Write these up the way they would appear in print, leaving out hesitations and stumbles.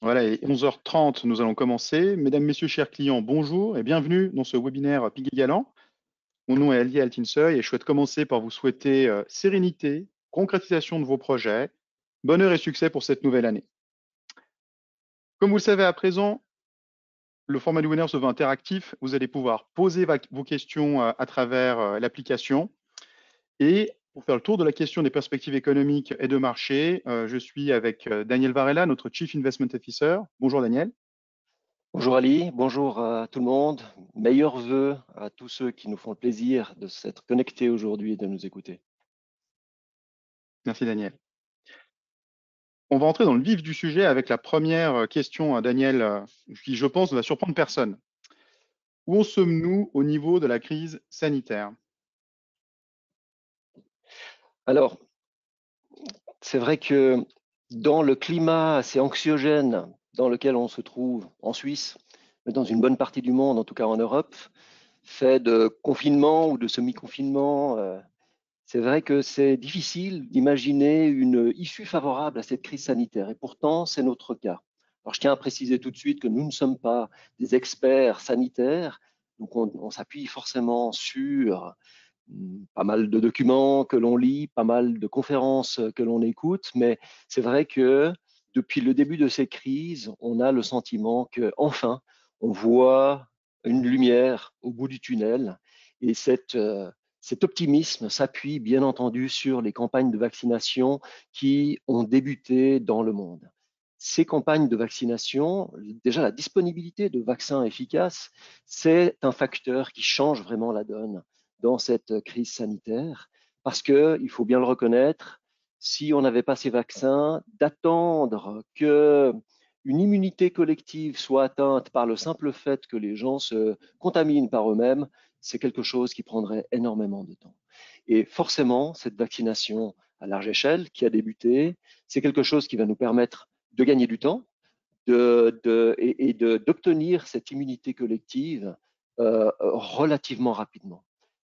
Voilà, et 11h30, nous allons commencer. Mesdames, Messieurs, chers clients, bonjour et bienvenue dans ce webinaire Piggy Galant. Mon nom est Ali Altinseuil et je souhaite commencer par vous souhaiter sérénité, concrétisation de vos projets, bonheur et succès pour cette nouvelle année. Comme vous le savez à présent, le format du webinaire se veut interactif. Vous allez pouvoir poser vos questions à travers l'application. Et pour faire le tour de la question des perspectives économiques et de marché, je suis avec Daniel Varela, notre Chief Investment Officer. Bonjour Daniel. Bonjour Ali, bonjour à tout le monde. Meilleurs vœux à tous ceux qui nous font le plaisir de s'être connectés aujourd'hui et de nous écouter. Merci Daniel. On va entrer dans le vif du sujet avec la première question à Daniel, qui, je pense, ne va surprendre personne. Où en sommes-nous au niveau de la crise sanitaire? Alors, c'est vrai que dans le climat assez anxiogène dans lequel on se trouve en Suisse, mais dans une bonne partie du monde, en tout cas en Europe, fait de confinement ou de semi-confinement, c'est vrai que c'est difficile d'imaginer une issue favorable à cette crise sanitaire. Et pourtant, c'est notre cas. Alors, je tiens à préciser tout de suite que nous ne sommes pas des experts sanitaires. Donc, on s'appuie forcément sur pas mal de documents que l'on lit, pas mal de conférences que l'on écoute. Mais c'est vrai que depuis le début de ces crises, on a le sentiment qu'enfin, on voit une lumière au bout du tunnel. Et cet optimisme s'appuie bien entendu sur les campagnes de vaccination qui ont débuté dans le monde. Ces campagnes de vaccination, déjà la disponibilité de vaccins efficaces, c'est un facteur qui change vraiment la donne dans cette crise sanitaire, parce que, il faut bien le reconnaître, si on n'avait pas ces vaccins, d'attendre que une immunité collective soit atteinte par le simple fait que les gens se contaminent par eux-mêmes, c'est quelque chose qui prendrait énormément de temps. Et forcément, cette vaccination à large échelle qui a débuté, c'est quelque chose qui va nous permettre de gagner du temps d'obtenir cette immunité collective relativement rapidement.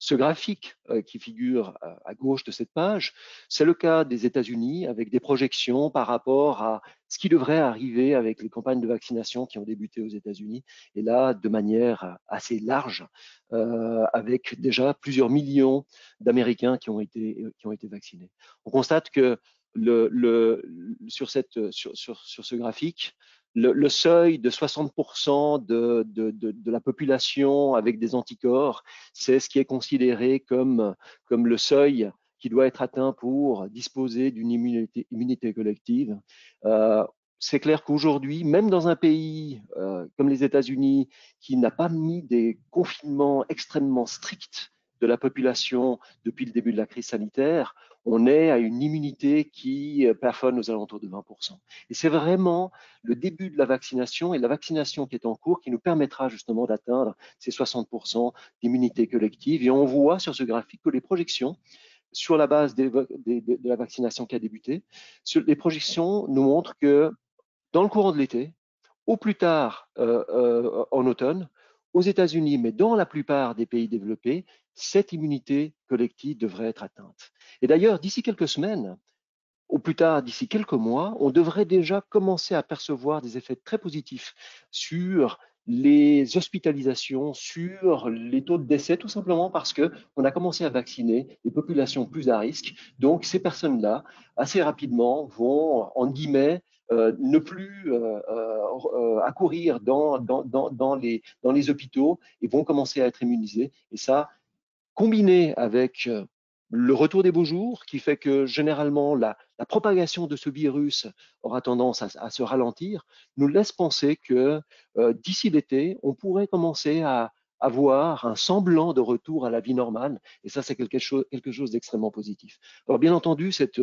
Ce graphique qui figure à gauche de cette page, c'est le cas des États-Unis avec des projections par rapport à ce qui devrait arriver avec les campagnes de vaccination qui ont débuté aux États-Unis, et là de manière assez large, avec déjà plusieurs millions d'Américains qui ont été vaccinés. On constate que sur ce graphique, le seuil de 60% de la population avec des anticorps, c'est ce qui est considéré comme le seuil qui doit être atteint pour disposer d'une immunité collective. C'est clair qu'aujourd'hui, même dans un pays comme les États-Unis, qui n'a pas mis des confinements extrêmement stricts de la population depuis le début de la crise sanitaire, on est à une immunité qui plafonne aux alentours de 20%. Et c'est vraiment le début de la vaccination et la vaccination qui est en cours qui nous permettra justement d'atteindre ces 60% d'immunité collective. Et on voit sur ce graphique que les projections, sur la base de la vaccination qui a débuté, les projections nous montrent que dans le courant de l'été, au plus tard en automne, aux États-Unis, mais dans la plupart des pays développés, cette immunité collective devrait être atteinte. Et d'ailleurs, d'ici quelques semaines, au plus tard, d'ici quelques mois, on devrait déjà commencer à percevoir des effets très positifs sur les hospitalisations, sur les taux de décès, tout simplement parce qu'on a commencé à vacciner les populations plus à risque. Donc, ces personnes-là, assez rapidement, vont, en guillemets, ne plus accourir dans les hôpitaux et vont commencer à être immunisés. Et ça, combiné avec le retour des beaux jours, qui fait que généralement la propagation de ce virus aura tendance à se ralentir, nous laisse penser que d'ici l'été, on pourrait commencer à avoir un semblant de retour à la vie normale. Et ça, c'est quelque chose d'extrêmement positif. Alors, bien entendu, cette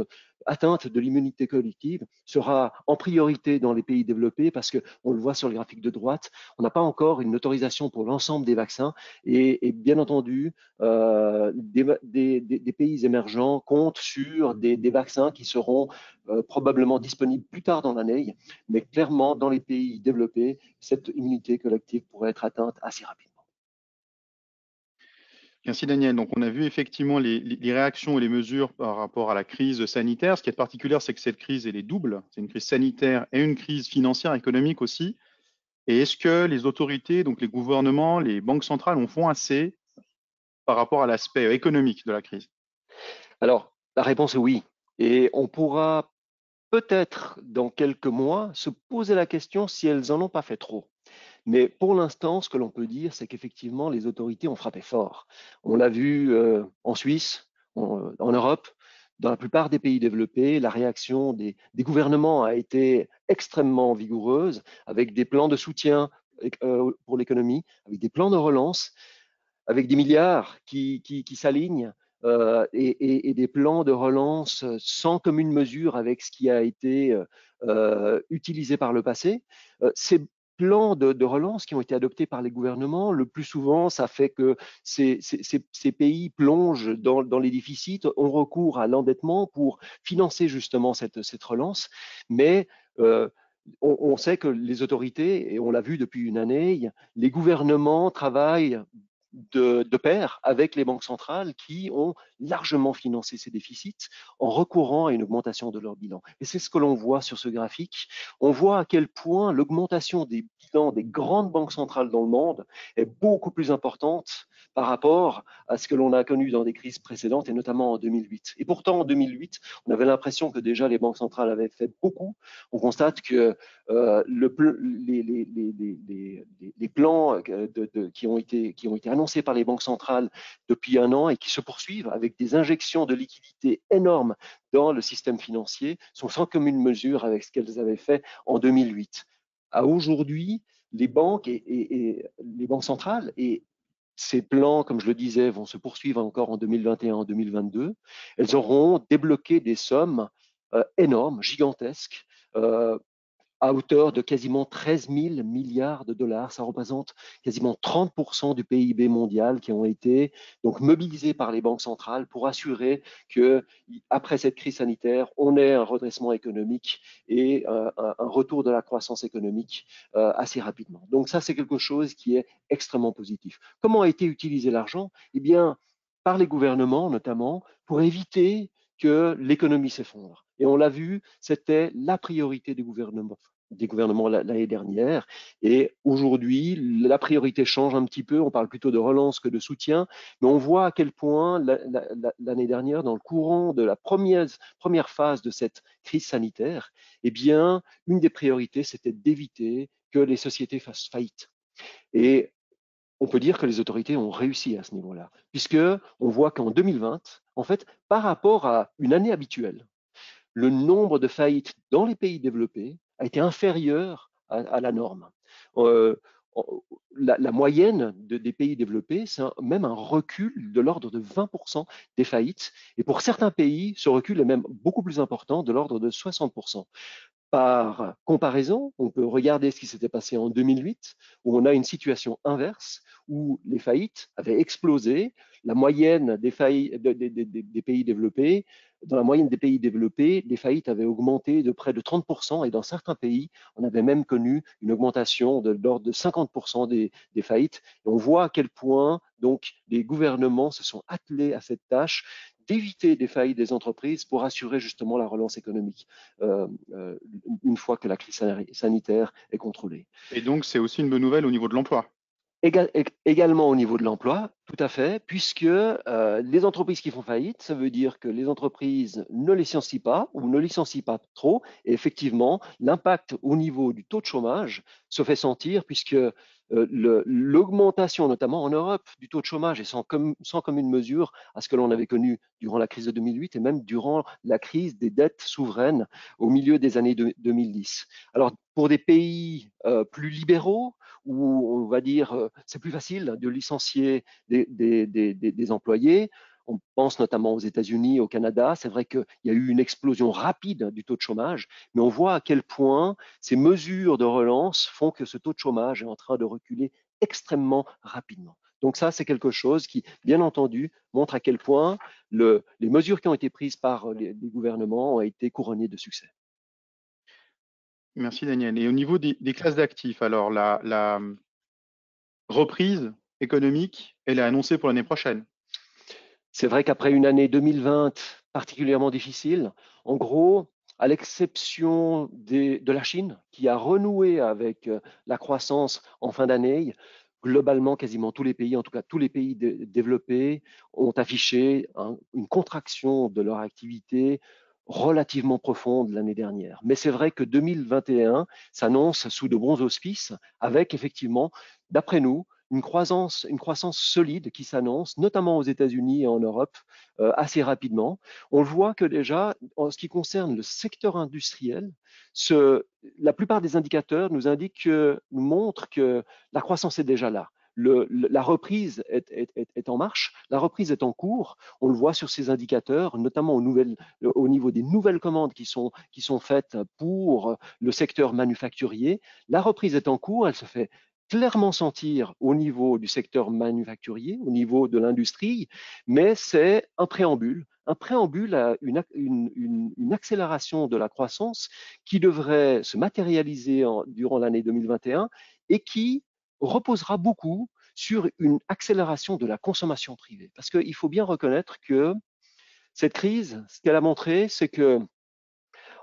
atteinte de l'immunité collective sera en priorité dans les pays développés parce qu'on le voit sur le graphique de droite, on n'a pas encore une autorisation pour l'ensemble des vaccins. Et bien entendu, des pays émergents comptent sur des vaccins qui seront probablement disponibles plus tard dans l'année, mais clairement, dans les pays développés, cette immunité collective pourrait être atteinte assez rapidement. Merci Daniel. Donc on a vu effectivement les réactions et les mesures par rapport à la crise sanitaire. Ce qui est particulier, c'est que cette crise, elle est double. C'est une crise sanitaire et une crise financière, économique aussi. Et est-ce que les autorités, donc les gouvernements, les banques centrales, en font assez par rapport à l'aspect économique de la crise? Alors, la réponse est oui. Et on pourra peut-être dans quelques mois se poser la question si elles en ont pas fait trop. Mais pour l'instant, ce que l'on peut dire, c'est qu'effectivement, les autorités ont frappé fort. On l'a vu en Suisse, en Europe, dans la plupart des pays développés, la réaction des gouvernements a été extrêmement vigoureuse, avec des plans de soutien pour l'économie, avec des plans de relance, avec des milliards qui s'alignent et des plans de relance sans commune mesure avec ce qui a été utilisé par le passé. Ces plans de relance qui ont été adoptés par les gouvernements, le plus souvent, ça fait que ces pays plongent dans les déficits, ont recours à l'endettement pour financer justement cette relance. Mais on sait que les autorités, et on l'a vu depuis une année, les gouvernements travaillent de pair avec les banques centrales qui ont largement financé ces déficits en recourant à une augmentation de leur bilan. Et c'est ce que l'on voit sur ce graphique. On voit à quel point l'augmentation des bilans des grandes banques centrales dans le monde est beaucoup plus importante par rapport à ce que l'on a connu dans des crises précédentes et notamment en 2008. Et pourtant, en 2008, on avait l'impression que déjà les banques centrales avaient fait beaucoup. On constate que les plans qui ont été annoncés par les banques centrales depuis un an et qui se poursuivent avec des injections de liquidités énormes dans le système financier sont sans commune mesure avec ce qu'elles avaient fait en 2008. À aujourd'hui, les banques et les banques centrales et ces plans, comme je le disais, vont se poursuivre encore en 2021, en 2022. Elles auront débloqué des sommes énormes, gigantesques, à hauteur de quasiment 13 000 milliards de dollars. Ça représente quasiment 30% du PIB mondial qui ont été donc mobilisés par les banques centrales pour assurer que, après cette crise sanitaire, on ait un redressement économique et un retour de la croissance économique assez rapidement. Donc ça, c'est quelque chose qui est extrêmement positif. Comment a été utilisé l'argent? Eh bien, par les gouvernements notamment, pour éviter que l'économie s'effondre. Et on l'a vu, c'était la priorité des gouvernements l'année dernière. Et aujourd'hui, la priorité change un petit peu. On parle plutôt de relance que de soutien. Mais on voit à quel point l'année dernière, dans le courant de la première phase de cette crise sanitaire, eh bien, une des priorités, c'était d'éviter que les sociétés fassent faillite. Et on peut dire que les autorités ont réussi à ce niveau-là, puisque on voit qu'en 2020, en fait, par rapport à une année habituelle, le nombre de faillites dans les pays développés a été inférieur à la norme. Euh, la moyenne des pays développés, c'est même un recul de l'ordre de 20% des faillites. Et pour certains pays, ce recul est même beaucoup plus important, de l'ordre de 60%. Par comparaison, on peut regarder ce qui s'était passé en 2008, où on a une situation inverse, où les faillites avaient explosé. La moyenne des pays développés, dans la moyenne des pays développés, les faillites avaient augmenté de près de 30%, et dans certains pays, on avait même connu une augmentation de l'ordre de 50% des faillites. Et on voit à quel point donc les gouvernements se sont attelés à cette tâche d'éviter des faillites des entreprises pour assurer justement la relance économique une fois que la crise sanitaire est contrôlée. Et donc, c'est aussi une bonne nouvelle au niveau de l'emploi. Également au niveau de l'emploi, tout à fait, puisque les entreprises qui font faillite, ça veut dire que les entreprises ne licencient pas ou ne licencient pas trop. Et effectivement, l'impact au niveau du taux de chômage se fait sentir, puisque l'augmentation, notamment en Europe, du taux de chômage est sans commune mesure à ce que l'on avait connu durant la crise de 2008 et même durant la crise des dettes souveraines au milieu des années 2010. Alors, pour des pays plus libéraux, où on va dire c'est plus facile de licencier des employés. On pense notamment aux États-Unis, au Canada. C'est vrai qu'il y a eu une explosion rapide du taux de chômage, mais on voit à quel point ces mesures de relance font que ce taux de chômage est en train de reculer extrêmement rapidement. Donc ça, c'est quelque chose qui, bien entendu, montre à quel point les mesures qui ont été prises par les gouvernements ont été couronnées de succès. Merci Daniel. Et au niveau des classes d'actifs, alors la reprise économique, elle est annoncée pour l'année prochaine. C'est vrai qu'après une année 2020 particulièrement difficile, en gros, à l'exception de la Chine, qui a renoué avec la croissance en fin d'année, globalement, quasiment tous les pays, en tout cas tous les pays développés, ont affiché une contraction de leur activité relativement profonde l'année dernière. Mais c'est vrai que 2021 s'annonce sous de bons auspices, avec effectivement, d'après nous, une croissance solide qui s'annonce, notamment aux États-Unis et en Europe, assez rapidement. On le voit que déjà, en ce qui concerne le secteur industriel, la plupart des indicateurs nous nous montrent que la croissance est déjà là. La reprise est en marche, la reprise est en cours. On le voit sur ces indicateurs, notamment au niveau des nouvelles commandes qui sont faites pour le secteur manufacturier. La reprise est en cours, elle se fait clairement sentir au niveau du secteur manufacturier, au niveau de l'industrie, mais c'est un préambule à une accélération de la croissance qui devrait se matérialiser durant l'année 2021 et qui reposera beaucoup sur une accélération de la consommation privée. Parce qu'il faut bien reconnaître que cette crise, ce qu'elle a montré, c'est que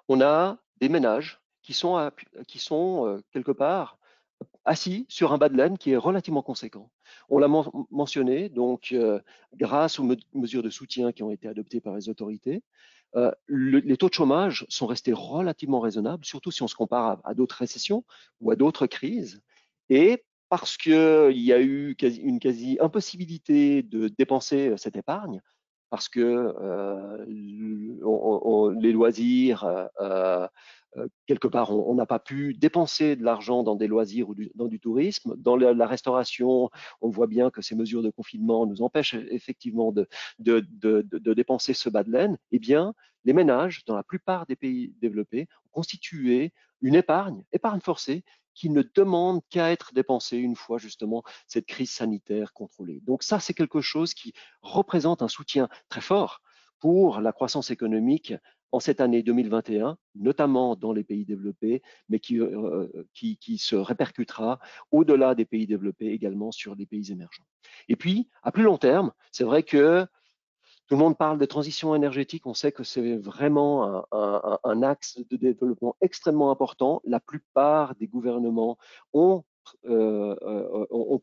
on a des ménages qui sont quelque part assis sur un bas de laine qui est relativement conséquent. On l'a mentionné, donc grâce aux mesures de soutien qui ont été adoptées par les autorités, les taux de chômage sont restés relativement raisonnables, surtout si on se compare à d'autres récessions ou à d'autres crises. Et parce qu'il y a eu une quasi impossibilité de dépenser cette épargne, parce que les loisirs, quelque part, on n'a pas pu dépenser de l'argent dans des loisirs ou dans du tourisme. Dans la restauration, on voit bien que ces mesures de confinement nous empêchent effectivement de dépenser ce bas de laine. Eh bien, les ménages, dans la plupart des pays développés, ont constitué une épargne forcée, qui ne demande qu'à être dépensée une fois justement cette crise sanitaire contrôlée. Donc ça, c'est quelque chose qui représente un soutien très fort pour la croissance économique en cette année 2021, notamment dans les pays développés, mais qui se répercutera au-delà des pays développés également sur les pays émergents. Et puis, à plus long terme, c'est vrai que tout le monde parle de transition énergétique. On sait que c'est vraiment un axe de développement extrêmement important. La plupart des gouvernements ont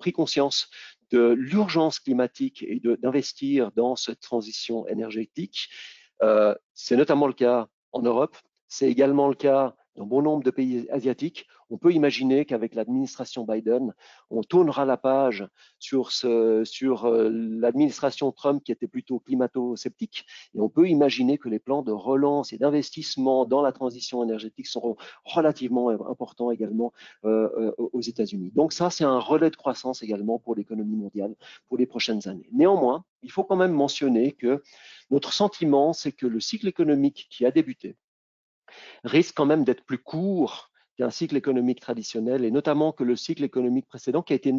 pris conscience de l'urgence climatique et d'investir dans cette transition énergétique. C'est notamment le cas en Europe. C'est également le cas dans bon nombre de pays asiatiques. On peut imaginer qu'avec l'administration Biden, on tournera la page sur l'administration Trump qui était plutôt climato-sceptique. Et on peut imaginer que les plans de relance et d'investissement dans la transition énergétique seront relativement importants également aux États-Unis. Donc ça, c'est un relais de croissance également pour l'économie mondiale pour les prochaines années. Néanmoins, il faut quand même mentionner que notre sentiment, c'est que le cycle économique qui a débuté risque quand même d'être plus court qu'un cycle économique traditionnel, et notamment que le cycle économique précédent, qui a été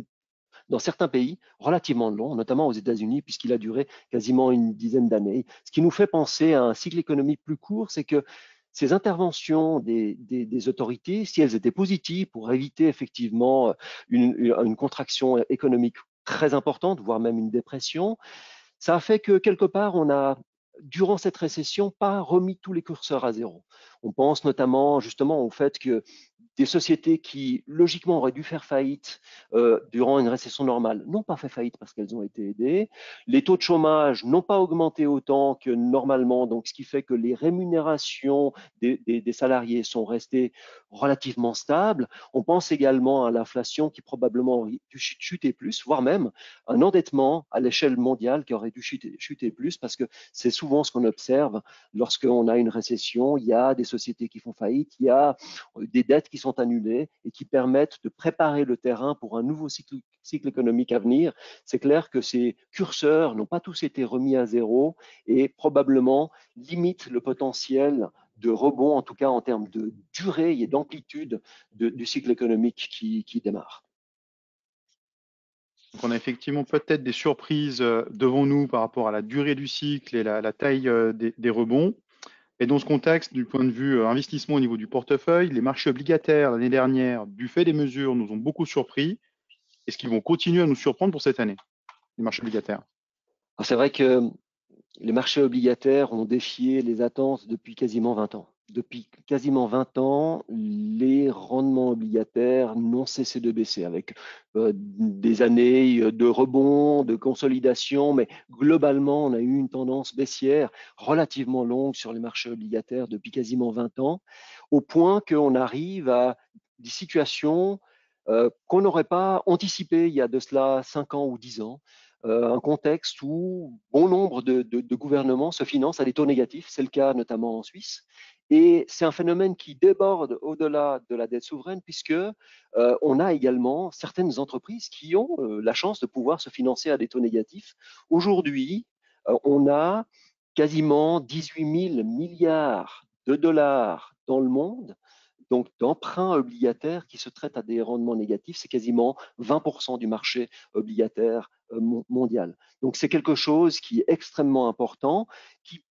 dans certains pays relativement long, notamment aux États-Unis, puisqu'il a duré quasiment une dizaine d'années. Ce qui nous fait penser à un cycle économique plus court, c'est que ces interventions des autorités, si elles étaient positives pour éviter effectivement une contraction économique très importante, voire même une dépression, ça a fait que quelque part, on a, durant cette récession, pas remis tous les curseurs à zéro. On pense notamment justement au fait que des sociétés qui, logiquement, auraient dû faire faillite durant une récession normale n'ont pas fait faillite parce qu'elles ont été aidées. Les taux de chômage n'ont pas augmenté autant que normalement, donc ce qui fait que les rémunérations des salariés sont restées relativement stables. On pense également à l'inflation qui probablement aurait dû chuter plus, voire même un endettement à l'échelle mondiale qui aurait dû chuter plus, parce que c'est souvent ce qu'on observe lorsqu'on a une récession. Il y a des sociétés qui font faillite, il y a des dettes qui sont annulées et qui permettent de préparer le terrain pour un nouveau cycle économique à venir. C'est clair que ces curseurs n'ont pas tous été remis à zéro et probablement limitent le potentiel de rebond, en tout cas en termes de durée et d'amplitude du cycle économique qui démarre. Donc on a effectivement peut-être des surprises devant nous par rapport à la durée du cycle et la taille des rebonds. Et dans ce contexte, du point de vue investissement au niveau du portefeuille, les marchés obligataires l'année dernière, du fait des mesures, nous ont beaucoup surpris. Est-ce qu'ils vont continuer à nous surprendre pour cette année, les marchés obligataires? C'est vrai que les marchés obligataires ont défié les attentes depuis quasiment 20 ans. Depuis quasiment 20 ans, les rendements obligataires n'ont cessé de baisser avec des années de rebond, de consolidation, mais globalement, on a eu une tendance baissière relativement longue sur les marchés obligataires depuis quasiment 20 ans, au point qu'on arrive à des situations qu'on n'aurait pas anticipées il y a de cela 5 ans ou 10 ans. Un contexte où bon nombre de gouvernements se financent à des taux négatifs, c'est le cas notamment en Suisse, et c'est un phénomène qui déborde au-delà de la dette souveraine puisque on a également certaines entreprises qui ont la chance de pouvoir se financer à des taux négatifs. Aujourd'hui, on a quasiment 18 000 milliards de dollars dans le monde, donc d'emprunts obligataires qui se traitent à des rendements négatifs. C'est quasiment 20% du marché obligataire mondial. Donc c'est quelque chose qui est extrêmement important, qui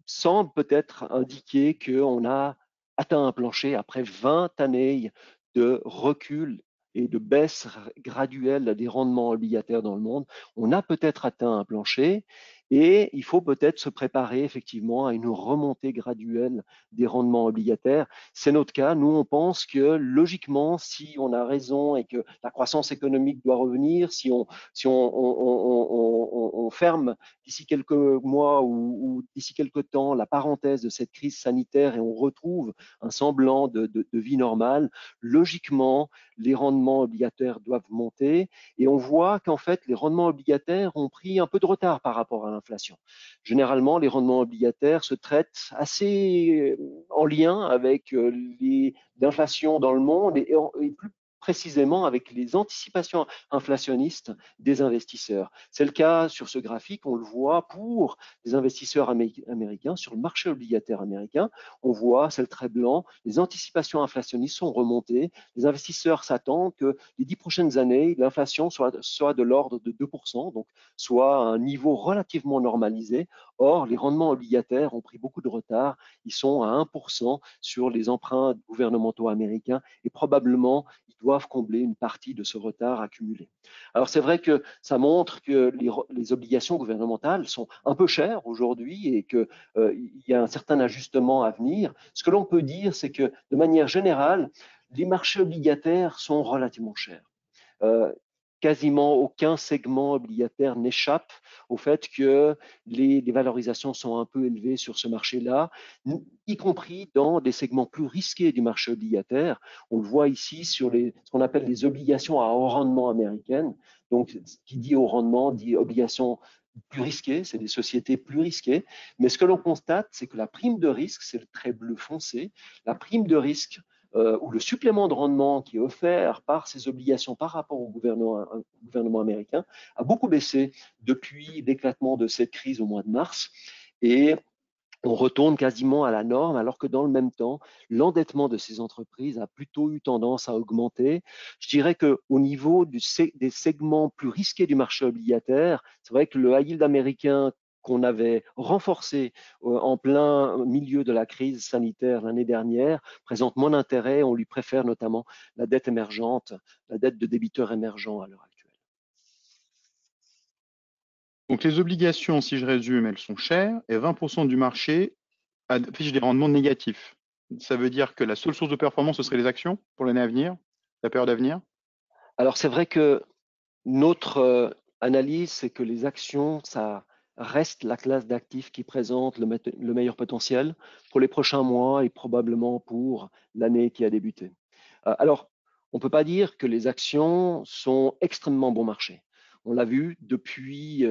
semble peut-être indiquer qu'on a atteint un plancher après 20 années de recul et de baisse graduelle des rendements obligataires dans le monde. On a peut-être atteint un plancher et il faut peut-être se préparer effectivement à une remontée graduelle des rendements obligataires. C'est notre cas. Nous, on pense que logiquement, si on a raison et que la croissance économique doit revenir, si on ferme d'ici quelques mois ou d'ici quelques temps la parenthèse de cette crise sanitaire et on retrouve un semblant de vie normale, logiquement, les rendements obligataires doivent monter et on voit qu'en fait, les rendements obligataires ont pris un peu de retard par rapport à l'inflation. Généralement, les rendements obligataires se traitent assez en lien avec l'inflation dans le monde et plus précisément avec les anticipations inflationnistes des investisseurs. C'est le cas sur ce graphique, on le voit pour les investisseurs américains, sur le marché obligataire américain, on voit, c'est le trait blanc, les anticipations inflationnistes sont remontées, les investisseurs s'attendent que les 10 prochaines années, l'inflation soit de l'ordre de 2%, donc soit à un niveau relativement normalisé. Or, les rendements obligataires ont pris beaucoup de retard, ils sont à 1% sur les emprunts gouvernementaux américains et probablement ils doivent combler une partie de ce retard accumulé. Alors c'est vrai que ça montre que les obligations gouvernementales sont un peu chères aujourd'hui et qu'il y a un certain ajustement à venir. Ce que l'on peut dire, c'est que de manière générale, les marchés obligataires sont relativement chers. Quasiment aucun segment obligataire n'échappe au fait que les valorisations sont un peu élevées sur ce marché-là, y compris dans des segments plus risqués du marché obligataire. On le voit ici sur ce qu'on appelle les obligations à haut rendement américaines. Donc, qui dit haut rendement dit obligations plus risquées, c'est des sociétés plus risquées. Mais ce que l'on constate, c'est que la prime de risque, c'est le trait bleu foncé, la prime de risque ou le supplément de rendement qui est offert par ces obligations par rapport au gouvernement américain a beaucoup baissé depuis l'éclatement de cette crise au mois de mars. Et on retourne quasiment à la norme, alors que dans le même temps, l'endettement de ces entreprises a plutôt eu tendance à augmenter. Je dirais qu'au niveau des segments plus risqués du marché obligataire, c'est vrai que le high yield américain qu'on avait renforcé en plein milieu de la crise sanitaire l'année dernière, présente moins d'intérêt. On lui préfère notamment la dette émergente, la dette de débiteurs émergents à l'heure actuelle. Donc les obligations, si je résume, elles sont chères et 20% du marché affiche des rendements négatifs. Ça veut dire que la seule source de performance, ce serait les actions pour l'année à venir, la période à venir? Alors c'est vrai que notre analyse, c'est que les actions, ça reste la classe d'actifs qui présente le meilleur potentiel pour les prochains mois et probablement pour l'année qui a débuté. Alors, on ne peut pas dire que les actions sont extrêmement bon marché. On l'a vu depuis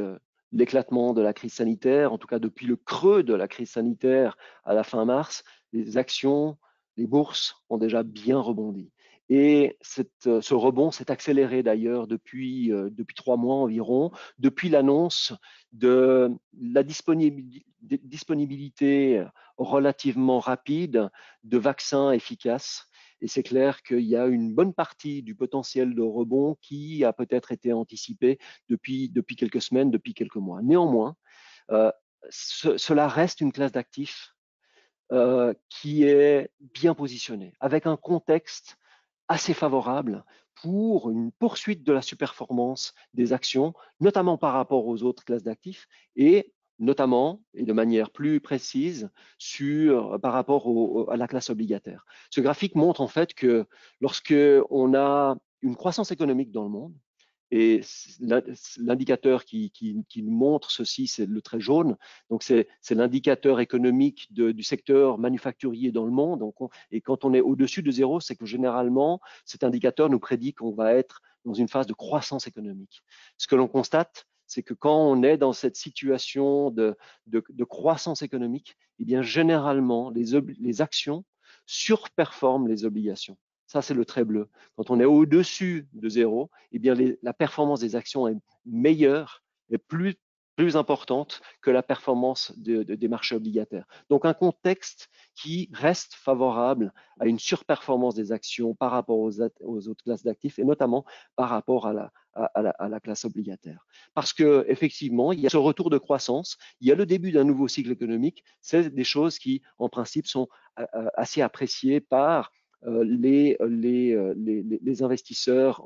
l'éclatement de la crise sanitaire, en tout cas depuis le creux de la crise sanitaire à la fin mars, les actions, les bourses ont déjà bien rebondi. Et ce rebond s'est accéléré d'ailleurs depuis 3 mois environ, depuis l'annonce de la disponibilité relativement rapide de vaccins efficaces. Et c'est clair qu'il y a une bonne partie du potentiel de rebond qui a peut-être été anticipé depuis quelques semaines, depuis quelques mois. Néanmoins, euh, cela reste une classe d'actifs qui est bien positionnée, avec un contexte assez favorable pour une poursuite de la surperformance des actions, notamment par rapport aux autres classes d'actifs, et notamment et de manière plus précise par rapport à la classe obligataire. Ce graphique montre en fait que lorsque on a une croissance économique dans le monde, et l'indicateur qui montre ceci, c'est le trait jaune. Donc, c'est l'indicateur économique du secteur manufacturier dans le monde. Donc et quand on est au-dessus de zéro, c'est que généralement, cet indicateur nous prédit qu'on va être dans une phase de croissance économique. Ce que l'on constate, c'est que quand on est dans cette situation de croissance économique, eh bien, généralement, les actions surperforment les obligations. Ça, c'est le trait bleu. Quand on est au-dessus de zéro, eh bien, la performance des actions est meilleure et plus importante que la performance des marchés obligataires. Donc, un contexte qui reste favorable à une surperformance des actions par rapport aux autres classes d'actifs et notamment par rapport à la classe obligataire. Parce que effectivement, il y a ce retour de croissance, il y a le début d'un nouveau cycle économique. C'est des choses qui, en principe, sont assez appréciées par les investisseurs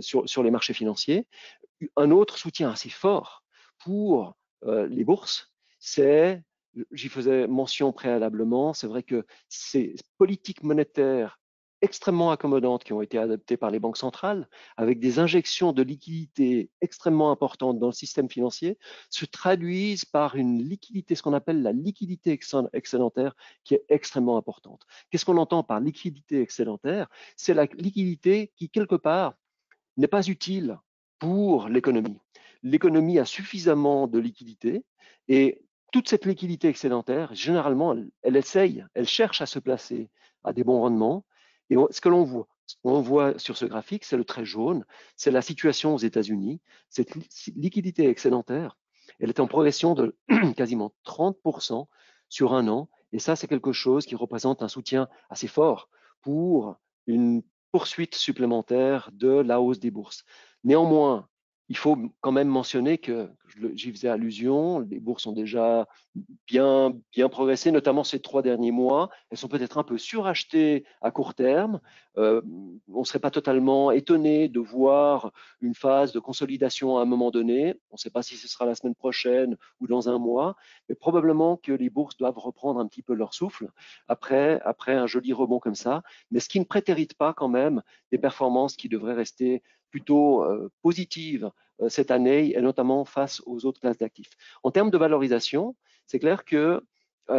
sur les marchés financiers. Un autre soutien assez fort pour les bourses, c'est, j'y faisais mention préalablement, c'est vrai que ces politiques monétaires extrêmement accommodantes qui ont été adoptées par les banques centrales, avec des injections de liquidités extrêmement importantes dans le système financier, se traduisent par une liquidité, ce qu'on appelle la liquidité excédentaire, qui est extrêmement importante. Qu'est-ce qu'on entend par liquidité excédentaire? C'est la liquidité qui, quelque part, n'est pas utile pour l'économie. L'économie a suffisamment de liquidité et toute cette liquidité excédentaire, généralement, elle cherche à se placer à des bons rendements. Et ce que l'on voit sur ce graphique, c'est le trait jaune, c'est la situation aux États-Unis. Cette liquidité excédentaire, elle est en progression de quasiment 30% sur un an. Et ça, c'est quelque chose qui représente un soutien assez fort pour une poursuite supplémentaire de la hausse des bourses. Néanmoins, il faut quand même mentionner que, j'y faisais allusion, les bourses ont déjà bien progressé, notamment ces 3 derniers mois. Elles sont peut-être un peu surachetées à court terme. On ne serait pas totalement étonné de voir une phase de consolidation à un moment donné. On ne sait pas si ce sera la semaine prochaine ou dans un mois, mais probablement que les bourses doivent reprendre un petit peu leur souffle après un joli rebond comme ça, mais ce qui ne prétérite pas quand même des performances qui devraient rester plutôt positives cette année, et notamment face aux autres classes d'actifs. En termes de valorisation, c'est clair que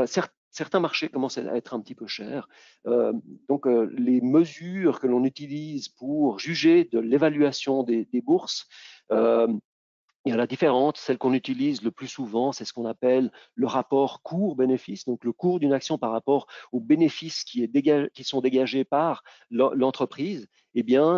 certains marchés commencent à être un petit peu chers. Donc, les mesures que l'on utilise pour juger de l'évaluation des bourses, il y en a différentes. Celle qu'on utilise le plus souvent, c'est ce qu'on appelle le rapport cours-bénéfice, donc le cours d'une action par rapport aux bénéfices qui sont dégagés par l'entreprise. Eh bien,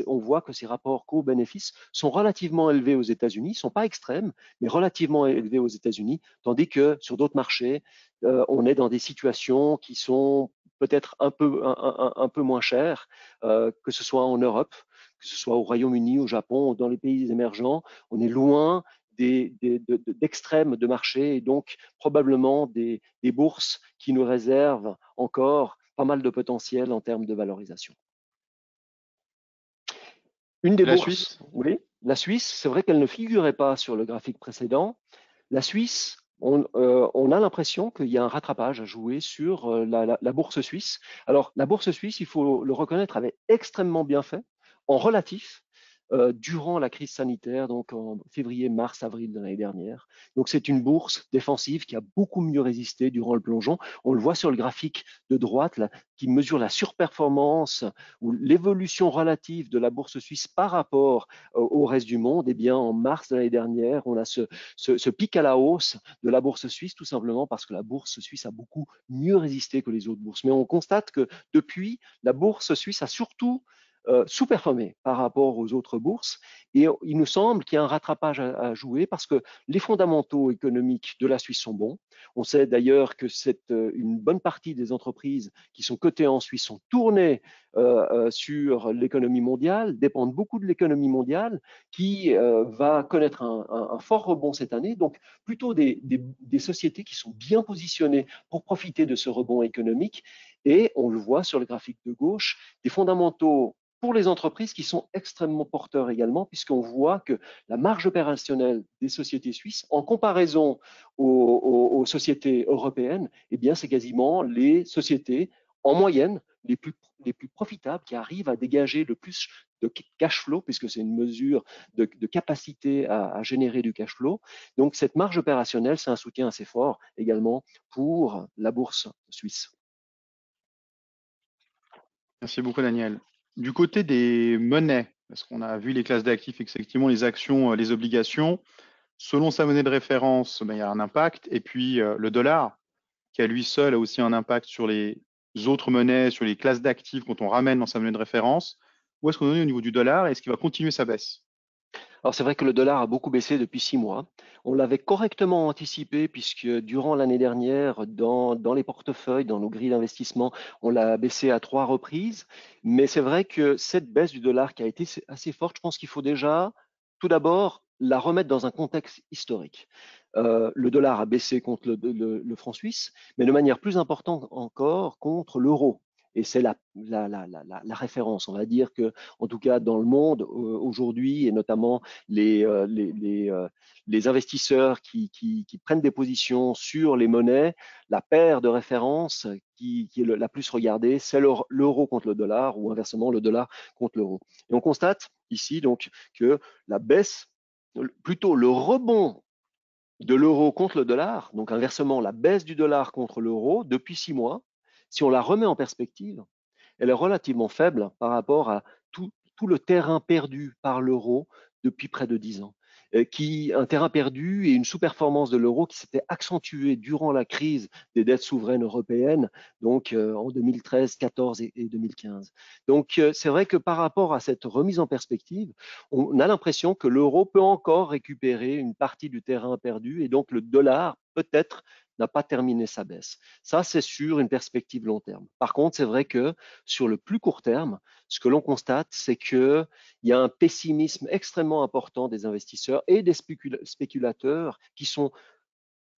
on voit que ces rapports cours-bénéfices sont relativement élevés aux États-Unis, ne sont pas extrêmes, mais relativement élevés aux États-Unis, tandis que sur d'autres marchés, on est dans des situations qui sont peut-être un peu moins chères, que ce soit en Europe, que ce soit au Royaume-Uni, au Japon, ou dans les pays émergents. On est loin d'extrêmes de marché et donc probablement des bourses qui nous réservent encore pas mal de potentiel en termes de valorisation. Une des Et la bourses, Suisse? oui, la Suisse, c'est vrai qu'elle ne figurait pas sur le graphique précédent. La Suisse, on a l'impression qu'il y a un rattrapage à jouer sur la bourse suisse. Alors, la bourse suisse, il faut le reconnaître, avait extrêmement bien fait en relatif durant la crise sanitaire, donc en février, mars, avril de l'année dernière. Donc, c'est une bourse défensive qui a beaucoup mieux résisté durant le plongeon. On le voit sur le graphique de droite, là, qui mesure la surperformance ou l'évolution relative de la bourse suisse par rapport au reste du monde. Eh bien, en mars de l'année dernière, on a ce pic à la hausse de la bourse suisse, tout simplement parce que la bourse suisse a beaucoup mieux résisté que les autres bourses. Mais on constate que depuis, la bourse suisse a surtout sous-performé par rapport aux autres bourses. Et il nous semble qu'il y a un rattrapage à jouer parce que les fondamentaux économiques de la Suisse sont bons. On sait d'ailleurs que une bonne partie des entreprises qui sont cotées en Suisse sont tournées sur l'économie mondiale, dépendent beaucoup de l'économie mondiale qui va connaître un fort rebond cette année. Donc, plutôt des sociétés qui sont bien positionnées pour profiter de ce rebond économique. Et on le voit sur le graphique de gauche, des fondamentaux pour les entreprises qui sont extrêmement porteurs également, puisqu'on voit que la marge opérationnelle des sociétés suisses, en comparaison aux sociétés européennes, eh bien, c'est quasiment les sociétés en moyenne les plus profitables qui arrivent à dégager le plus de cash flow, puisque c'est une mesure de capacité à générer du cash flow. Donc, cette marge opérationnelle, c'est un soutien assez fort également pour la bourse suisse. Merci beaucoup, Daniel. Du côté des monnaies, parce qu'on a vu les classes d'actifs, effectivement, les actions, les obligations, selon sa monnaie de référence, ben, il y a un impact. Et puis le dollar, qui à lui seul a aussi un impact sur les autres monnaies, sur les classes d'actifs quand on ramène dans sa monnaie de référence. Où est-ce qu'on en est au niveau du dollar et est-ce qu'il va continuer sa baisse? Alors c'est vrai que le dollar a beaucoup baissé depuis 6 mois. On l'avait correctement anticipé puisque durant l'année dernière, dans les portefeuilles, dans nos grilles d'investissement, on l'a baissé à 3 reprises. Mais c'est vrai que cette baisse du dollar qui a été assez forte, je pense qu'il faut déjà, tout d'abord, la remettre dans un contexte historique. Le dollar a baissé contre le franc suisse, mais de manière plus importante encore contre l'euro. Et c'est la référence. On va dire que, en tout cas, dans le monde aujourd'hui, et notamment les investisseurs qui prennent des positions sur les monnaies, la paire de référence qui est la plus regardée, c'est l'euro contre le dollar ou inversement le dollar contre l'euro. Et on constate ici donc que la baisse, plutôt le rebond de l'euro contre le dollar, donc inversement la baisse du dollar contre l'euro depuis 6 mois, si on la remet en perspective, elle est relativement faible par rapport à tout le terrain perdu par l'euro depuis près de 10 ans. Un terrain perdu et une sous-performance de l'euro qui s'était accentuée durant la crise des dettes souveraines européennes, donc en 2013, 14 et 2015. Donc c'est vrai que par rapport à cette remise en perspective, on a l'impression que l'euro peut encore récupérer une partie du terrain perdu et donc le dollar peut-être n'a pas terminé sa baisse. Ça, c'est sur une perspective long terme. Par contre, c'est vrai que sur le plus court terme, ce que l'on constate, c'est qu'il y a un pessimisme extrêmement important des investisseurs et des spéculateurs qui sont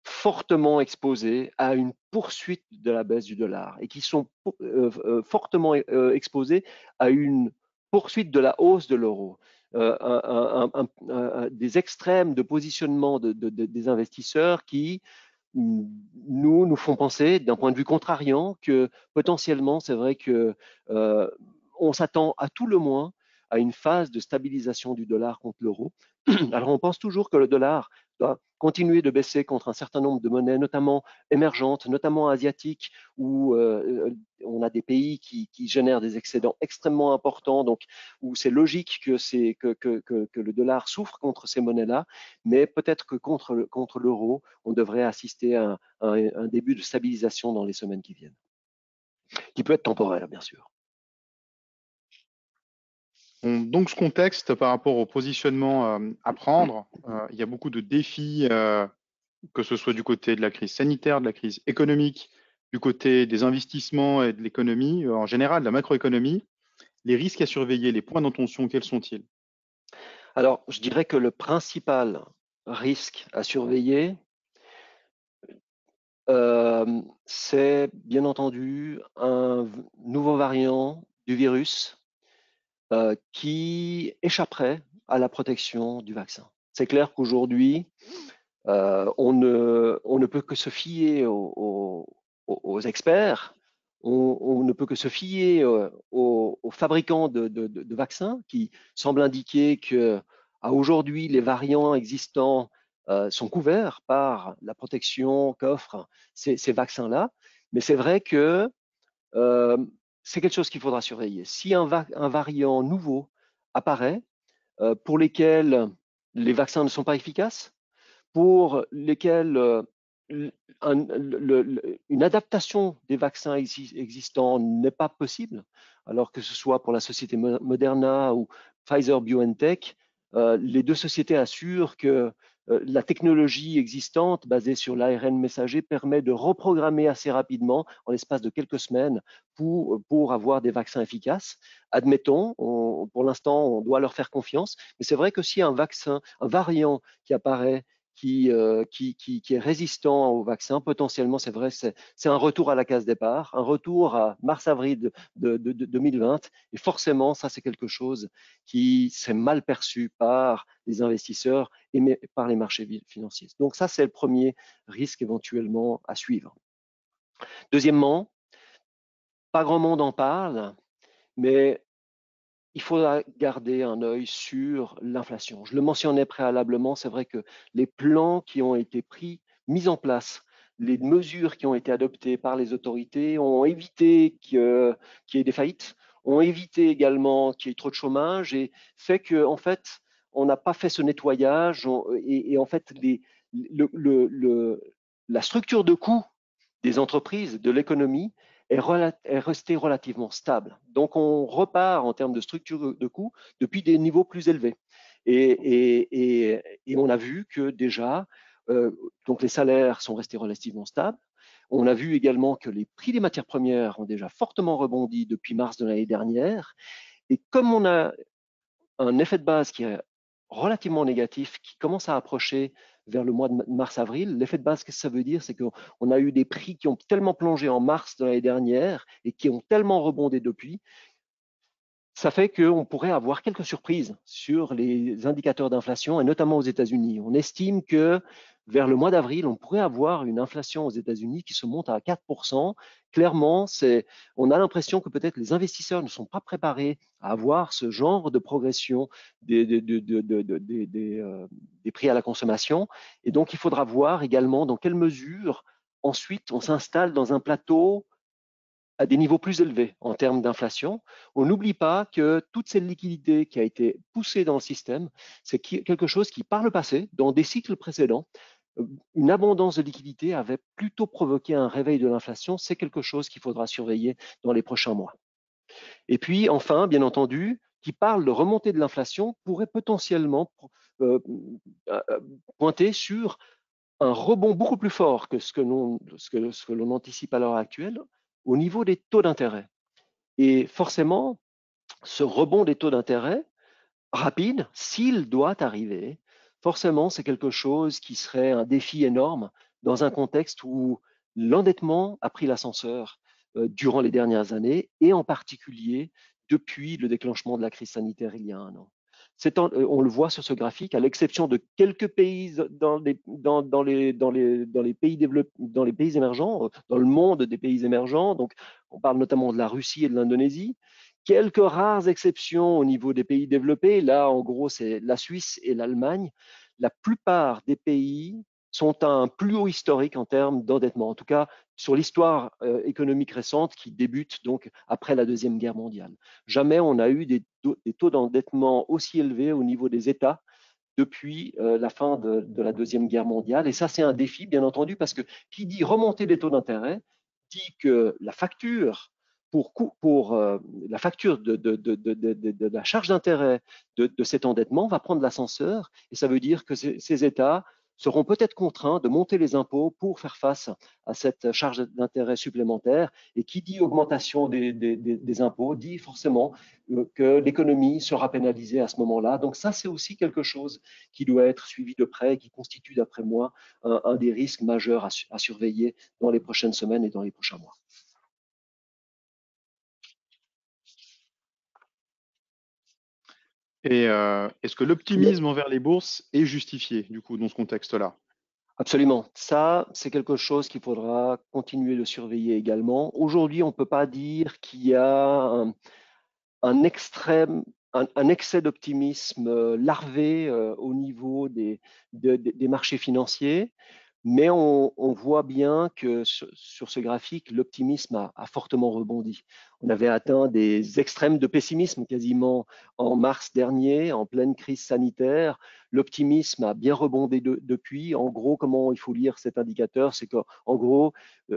fortement exposés à une poursuite de la baisse du dollar et qui sont fortement exposés à une poursuite de la hausse de l'euro. Des extrêmes de positionnement des investisseurs qui nous font penser, d'un point de vue contrariant, que potentiellement, c'est vrai que on s'attend à tout le moins à une phase de stabilisation du dollar contre l'euro. Alors, on pense toujours que le dollar doit continuer de baisser contre un certain nombre de monnaies, notamment émergentes, notamment asiatiques, où on a des pays qui génèrent des excédents extrêmement importants, donc où c'est logique que le dollar souffre contre ces monnaies-là, mais peut-être que contre l'euro, on devrait assister à un début de stabilisation dans les semaines qui viennent, qui peut être temporaire, bien sûr. Donc, ce contexte par rapport au positionnement à prendre, il y a beaucoup de défis, que ce soit du côté de la crise sanitaire, de la crise économique, du côté des investissements et de l'économie, en général, de la macroéconomie. Les risques à surveiller, les points d'intention, quels sont-ils? Alors, je dirais que le principal risque à surveiller, c'est bien entendu un nouveau variant du virus qui échapperait à la protection du vaccin. C'est clair qu'aujourd'hui, on ne peut que se fier aux experts, on ne peut que se fier aux fabricants de vaccins qui semblent indiquer que à aujourd'hui, les variants existants sont couverts par la protection qu'offrent ces vaccins-là. Mais c'est vrai que euh, c'est quelque chose qu'il faudra surveiller. Si un variant nouveau apparaît, pour lesquels les vaccins ne sont pas efficaces, pour lesquels une adaptation des vaccins existants n'est pas possible, alors que ce soit pour la société Moderna ou Pfizer-BioNTech, les deux sociétés assurent que la technologie existante basée sur l'ARN messager permet de reprogrammer assez rapidement, en l'espace de quelques semaines, pour avoir des vaccins efficaces. Admettons, pour l'instant, on doit leur faire confiance, mais c'est vrai que si un vaccin, un variant qui apparaît, qui est résistant au vaccin. Potentiellement, c'est vrai, c'est un retour à la case départ, un retour à mars-avril de 2020. Et forcément, ça, c'est quelque chose qui s'est mal perçu par les investisseurs et par les marchés financiers. Donc ça, c'est le premier risque éventuellement à suivre. Deuxièmement, pas grand monde en parle, mais il faudra garder un œil sur l'inflation. Je le mentionnais préalablement, c'est vrai que les plans qui ont été mis en place, les mesures qui ont été adoptées par les autorités ont évité qu'il y ait des faillites, ont évité également qu'il y ait trop de chômage et fait que, en fait, on n'a pas fait ce nettoyage et en fait, la structure de coût des entreprises, de l'économie, est restée relativement stable. Donc, on repart en termes de structure de coûts depuis des niveaux plus élevés. Et on a vu que déjà, donc les salaires sont restés relativement stables. On a vu également que les prix des matières premières ont déjà fortement rebondi depuis mars de l'année dernière. Et comme on a un effet de base qui est relativement négatif, qui commence à approcher vers le mois de mars-avril. L'effet de base, qu'est-ce que ça veut dire? C'est qu'on a eu des prix qui ont tellement plongé en mars de l'année dernière et qui ont tellement rebondé depuis. Ça fait qu'on pourrait avoir quelques surprises sur les indicateurs d'inflation, et notamment aux États-Unis. On estime que vers le mois d'avril, on pourrait avoir une inflation aux États-Unis qui se monte à 4%. Clairement, on a l'impression que peut-être les investisseurs ne sont pas préparés à avoir ce genre de progression des prix à la consommation. Et donc, il faudra voir également dans quelle mesure ensuite on s'installe dans un plateau à des niveaux plus élevés en termes d'inflation. On n'oublie pas que toute cette liquidité qui a été poussée dans le système, c'est quelque chose qui, par le passé, dans des cycles précédents, une abondance de liquidité avait plutôt provoqué un réveil de l'inflation. C'est quelque chose qu'il faudra surveiller dans les prochains mois. Et puis, enfin, bien entendu, qui parle de remontée de l'inflation pourrait potentiellement pointer sur un rebond beaucoup plus fort que ce que l'on anticipe à l'heure actuelle au niveau des taux d'intérêt. Et forcément, ce rebond des taux d'intérêt rapide, s'il doit arriver, forcément, c'est quelque chose qui serait un défi énorme dans un contexte où l'endettement a pris l'ascenseur durant les dernières années et en particulier depuis le déclenchement de la crise sanitaire il y a un an. On le voit sur ce graphique, à l'exception de quelques pays dans les pays dans les pays émergents, dans le monde des pays émergents. Donc, on parle notamment de la Russie et de l'Indonésie. Quelques rares exceptions au niveau des pays développés. Là, en gros, c'est la Suisse et l'Allemagne. La plupart des pays sont à un plus haut historique en termes d'endettement, en tout cas sur l'histoire économique récente qui débute donc après la Deuxième Guerre mondiale. Jamais on a eu des taux d'endettement aussi élevés au niveau des États depuis la fin de la Deuxième Guerre mondiale. Et ça, c'est un défi, bien entendu, parce que qui dit remonter des taux d'intérêt dit que la facture la facture de la charge d'intérêt de cet endettement va prendre l'ascenseur. Et ça veut dire que ces États seront peut-être contraints de monter les impôts pour faire face à cette charge d'intérêt supplémentaire. Et qui dit augmentation des impôts dit forcément que l'économie sera pénalisée à ce moment-là. Donc ça, c'est aussi quelque chose qui doit être suivi de près, qui constitue, d'après moi, un des risques majeurs à surveiller dans les prochaines semaines et dans les prochains mois. Et est-ce que l'optimisme envers les bourses est justifié, du coup, dans ce contexte-là? Absolument. Ça, c'est quelque chose qu'il faudra continuer de surveiller également. Aujourd'hui, on ne peut pas dire qu'il y a un excès d'optimisme larvé au niveau des marchés financiers. Mais on voit bien que sur ce graphique, l'optimisme a fortement rebondi. On avait atteint des extrêmes de pessimisme quasiment en mars dernier, en pleine crise sanitaire. L'optimisme a bien rebondi depuis. En gros, comment il faut lire cet indicateur? C'est qu'en gros,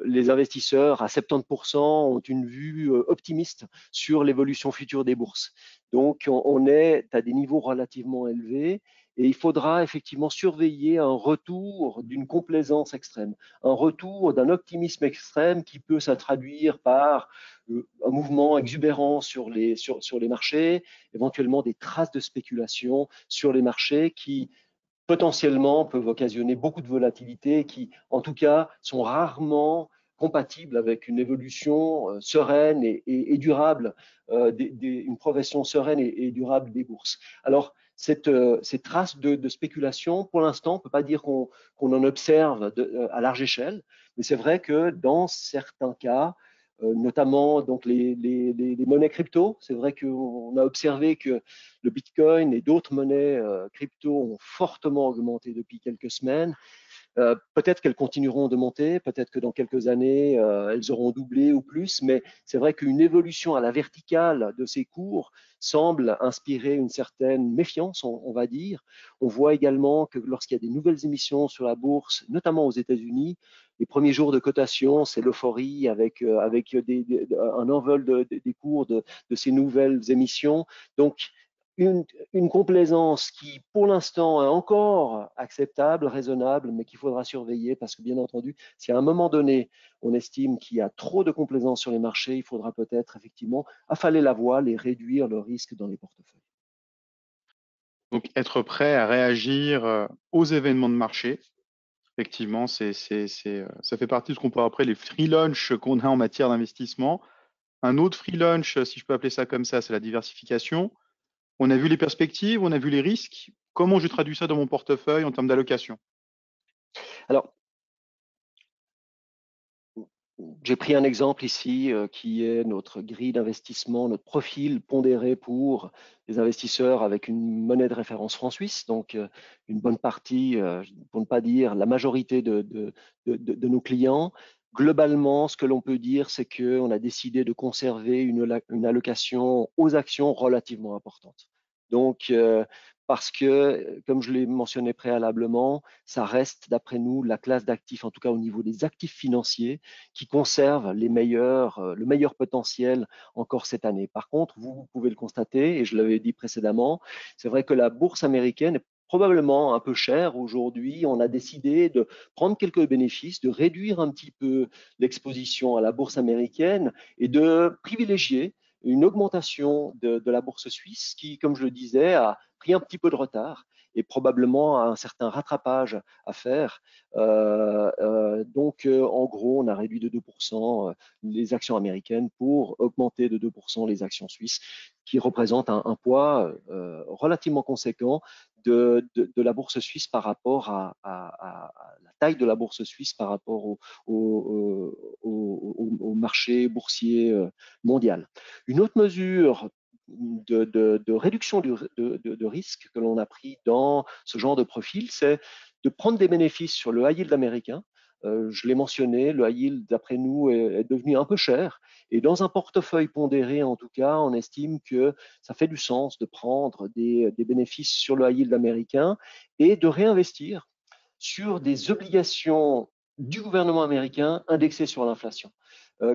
les investisseurs à 70% ont une vue optimiste sur l'évolution future des bourses. Donc, on est à des niveaux relativement élevés. Et il faudra effectivement surveiller un retour d'une complaisance extrême, un retour d'un optimisme extrême qui peut se traduire par un mouvement exubérant sur les marchés, éventuellement des traces de spéculation sur les marchés qui potentiellement peuvent occasionner beaucoup de volatilité qui, en tout cas, sont rarement compatibles avec une évolution sereine et durable, une progression sereine et durable des bourses. Alors, ces traces de spéculation, pour l'instant, on ne peut pas dire qu'on en observe à large échelle, mais c'est vrai que dans certains cas, notamment donc les monnaies crypto, c'est vrai qu'on a observé que le Bitcoin et d'autres monnaies crypto ont fortement augmenté depuis quelques semaines. Peut-être qu'elles continueront de monter, peut-être que dans quelques années, elles auront doublé ou plus, mais c'est vrai qu'une évolution à la verticale de ces cours semble inspirer une certaine méfiance, on va dire. On voit également que lorsqu'il y a des nouvelles émissions sur la bourse, notamment aux États-Unis, les premiers jours de cotation, c'est l'euphorie avec un envol des cours de ces nouvelles émissions. Donc, une complaisance qui, pour l'instant, est encore acceptable, raisonnable, mais qu'il faudra surveiller parce que, bien entendu, si à un moment donné, on estime qu'il y a trop de complaisance sur les marchés, il faudra peut-être effectivement affaler la voile et réduire le risque dans les portefeuilles. Donc, être prêt à réagir aux événements de marché. Effectivement, ça fait partie de ce qu'on peut appeler les free lunch qu'on a en matière d'investissement. Un autre free lunch, si je peux appeler ça comme ça, c'est la diversification. On a vu les perspectives, on a vu les risques. Comment je traduis ça dans mon portefeuille en termes d'allocation? Alors, j'ai pris un exemple ici qui est notre grille d'investissement, notre profil pondéré pour les investisseurs avec une monnaie de référence franc suisse. Donc, une bonne partie, pour ne pas dire la majorité de nos clients. Globalement, ce que l'on peut dire, c'est qu'on a décidé de conserver une allocation aux actions relativement importante. Donc, parce que, comme je l'ai mentionné préalablement, ça reste, d'après nous, la classe d'actifs, en tout cas au niveau des actifs financiers, qui conservent le meilleur potentiel encore cette année. Par contre, vous pouvez le constater, et je l'avais dit précédemment, c'est vrai que la bourse américaine est probablement un peu chère aujourd'hui. On a décidé de prendre quelques bénéfices, de réduire un petit peu l'exposition à la bourse américaine et de privilégier une augmentation de la bourse suisse qui, comme je le disais, a pris un petit peu de retard et probablement un certain rattrapage à faire. Donc, en gros, on a réduit de 2% les actions américaines pour augmenter de 2% les actions suisses, qui représentent un poids relativement conséquent de la bourse suisse par rapport à la taille de la bourse suisse par rapport au marché boursier mondial. Une autre mesure de réduction de risque que l'on a pris dans ce genre de profil, c'est de prendre des bénéfices sur le high yield américain. Je l'ai mentionné, le high yield, d'après nous, est devenu un peu cher. Et dans un portefeuille pondéré, en tout cas, on estime que ça fait du sens de prendre des bénéfices sur le high yield américain et de réinvestir sur des obligations du gouvernement américain indexées sur l'inflation.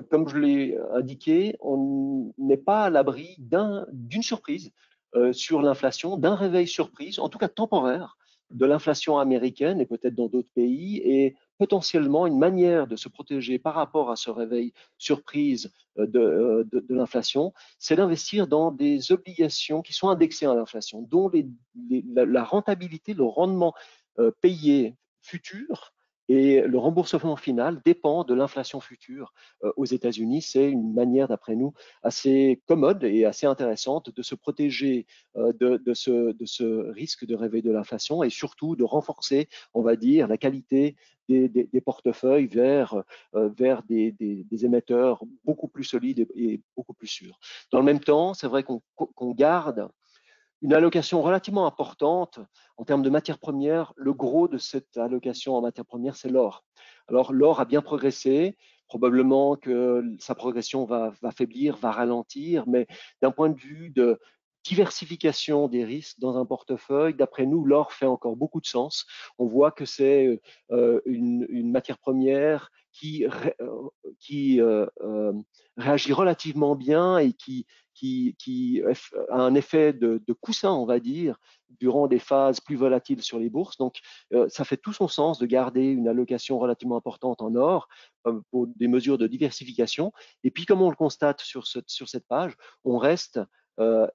Comme je l'ai indiqué, on n'est pas à l'abri d'une surprise sur l'inflation, d'un réveil surprise, en tout cas temporaire, de l'inflation américaine et peut-être dans d'autres pays, et potentiellement une manière de se protéger par rapport à ce réveil surprise de l'inflation, c'est d'investir dans des obligations qui sont indexées à l'inflation, dont la rentabilité, le rendement payé futur et le remboursement final dépend de l'inflation future aux États-Unis. C'est une manière, d'après nous, assez commode et assez intéressante de se protéger de ce risque de réveil de l'inflation et surtout de renforcer, on va dire, la qualité des portefeuilles vers des émetteurs beaucoup plus solides et beaucoup plus sûrs. Dans le même temps, c'est vrai qu'on garde une allocation relativement importante en termes de matières premières. Le gros de cette allocation en matières premières, c'est l'or. Alors, l'or a bien progressé. Probablement que sa progression va faiblir, va ralentir, mais d'un point de vue de diversification des risques dans un portefeuille, d'après nous, l'or fait encore beaucoup de sens. On voit que c'est une matière première qui réagit relativement bien et qui a un effet de coussin, on va dire, durant des phases plus volatiles sur les bourses. Donc, ça fait tout son sens de garder une allocation relativement importante en or pour des mesures de diversification. Et puis, comme on le constate sur cette page, on reste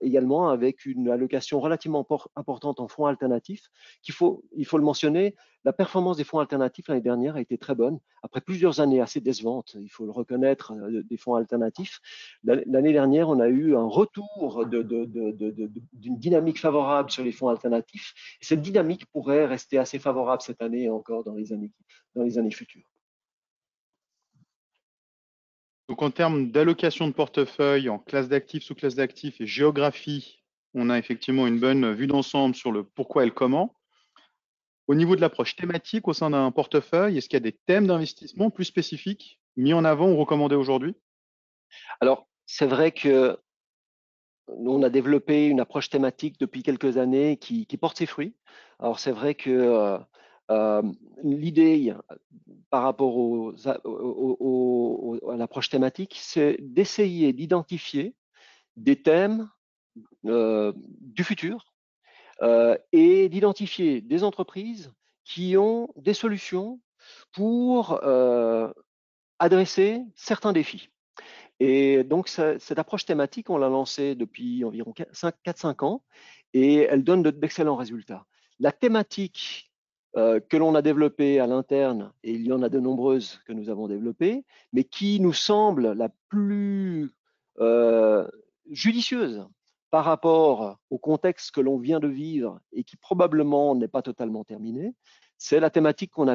également avec une allocation relativement importante en fonds alternatifs. Il faut le mentionner, la performance des fonds alternatifs l'année dernière a été très bonne. Après plusieurs années assez décevantes, il faut le reconnaître, des fonds alternatifs, l'année dernière, on a eu un retour d'une dynamique favorable sur les fonds alternatifs. Et cette dynamique pourrait rester assez favorable cette année et encore dans les années futures. Donc en termes d'allocation de portefeuille en classe d'actifs, sous-classe d'actifs et géographie, on a effectivement une bonne vue d'ensemble sur le pourquoi et le comment. Au niveau de l'approche thématique au sein d'un portefeuille, est-ce qu'il y a des thèmes d'investissement plus spécifiques mis en avant ou recommandés aujourd'hui? Alors, c'est vrai que nous, on a développé une approche thématique depuis quelques années qui porte ses fruits. Alors, c'est vrai que l'idée par rapport à l'approche thématique, c'est d'essayer d'identifier des thèmes du futur et d'identifier des entreprises qui ont des solutions pour adresser certains défis. Et donc, cette approche thématique, on l'a lancée depuis environ 4-5 ans et elle donne d'excellents résultats. La thématique que l'on a développée à l'interne, et il y en a de nombreuses que nous avons développées, mais qui nous semble la plus judicieuse par rapport au contexte que l'on vient de vivre et qui probablement n'est pas totalement terminé, c'est la thématique qu'on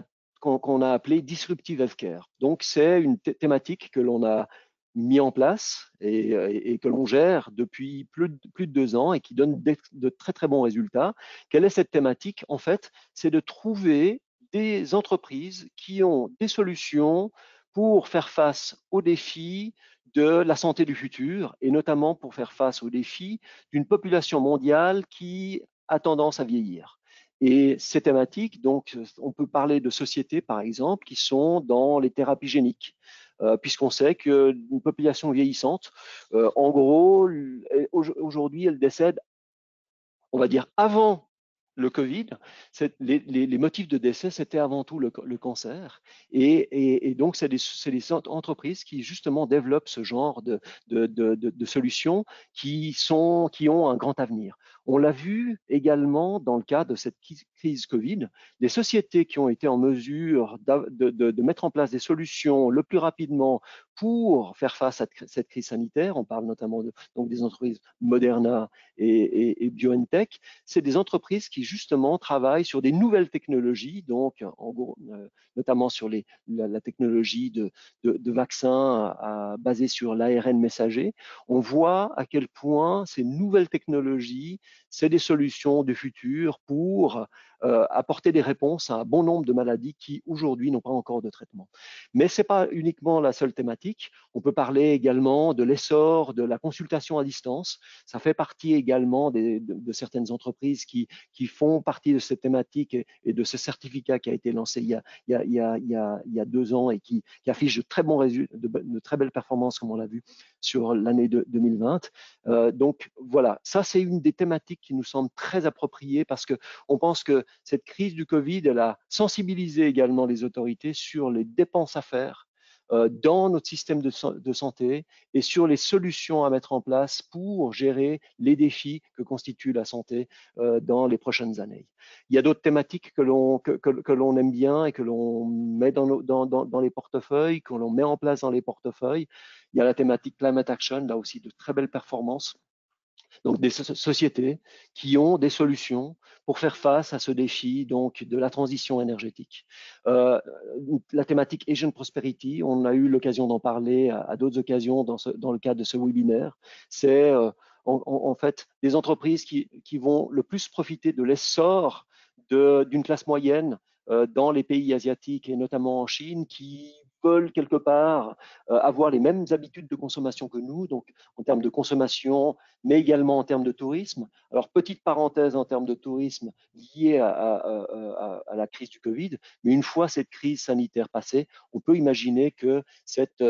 a appelée Disruptive Healthcare. Donc, c'est une thématique que l'on a mis en place et que l'on gère depuis plus de 2 ans et qui donne de très très bons résultats. Quelle est cette thématique? En fait, c'est de trouver des entreprises qui ont des solutions pour faire face aux défis de la santé du futur et notamment pour faire face aux défis d'une population mondiale qui a tendance à vieillir. Et ces thématiques, donc, on peut parler de sociétés, par exemple, qui sont dans les thérapies géniques, puisqu'on sait qu'une population vieillissante, en gros, aujourd'hui, elle décède, on va dire, avant le Covid. Les motifs de décès, c'était avant tout le cancer. Et donc, c'est des entreprises qui, justement, développent ce genre de solutions qui ont un grand avenir. On l'a vu également dans le cas de cette crise Covid, les sociétés qui ont été en mesure de mettre en place des solutions le plus rapidement pour faire face à cette crise sanitaire, on parle notamment donc des entreprises Moderna et BioNTech, c'est des entreprises qui justement travaillent sur des nouvelles technologies, donc en gros, notamment sur la technologie de vaccins basés sur l'ARN messager. On voit à quel point ces nouvelles technologies, c'est des solutions du futur pour apporter des réponses à un bon nombre de maladies qui aujourd'hui n'ont pas encore de traitement. Mais ce n'est pas uniquement la seule thématique. On peut parler également de l'essor de la consultation à distance. Ça fait partie également de certaines entreprises qui font partie de cette thématique et de ce certificat qui a été lancé il y a 2 ans et qui affiche de très bons résultats, de très belles performances, comme on l'a vu sur l'année 2020. Donc voilà, ça c'est une des thématiques qui nous semble très appropriée parce qu'on pense que cette crise du Covid, elle a sensibilisé également les autorités sur les dépenses à faire dans notre système de santé et sur les solutions à mettre en place pour gérer les défis que constitue la santé dans les prochaines années. Il y a d'autres thématiques que l'on aime bien et que l'on met dans les portefeuilles, que l'on met en place dans les portefeuilles. Il y a la thématique Climate Action, là aussi de très belles performances. Donc des sociétés qui ont des solutions pour faire face à ce défi donc de la transition énergétique. La thématique Asian Prosperity, on a eu l'occasion d'en parler à d'autres occasions dans le cadre de ce webinaire. C'est en fait des entreprises qui vont le plus profiter de l'essor d'une classe moyenne dans les pays asiatiques et notamment en Chine qui veulent quelque part avoir les mêmes habitudes de consommation que nous, donc en termes de consommation, mais également en termes de tourisme. Alors, petite parenthèse en termes de tourisme liée à la crise du Covid, mais une fois cette crise sanitaire passée, on peut imaginer que cette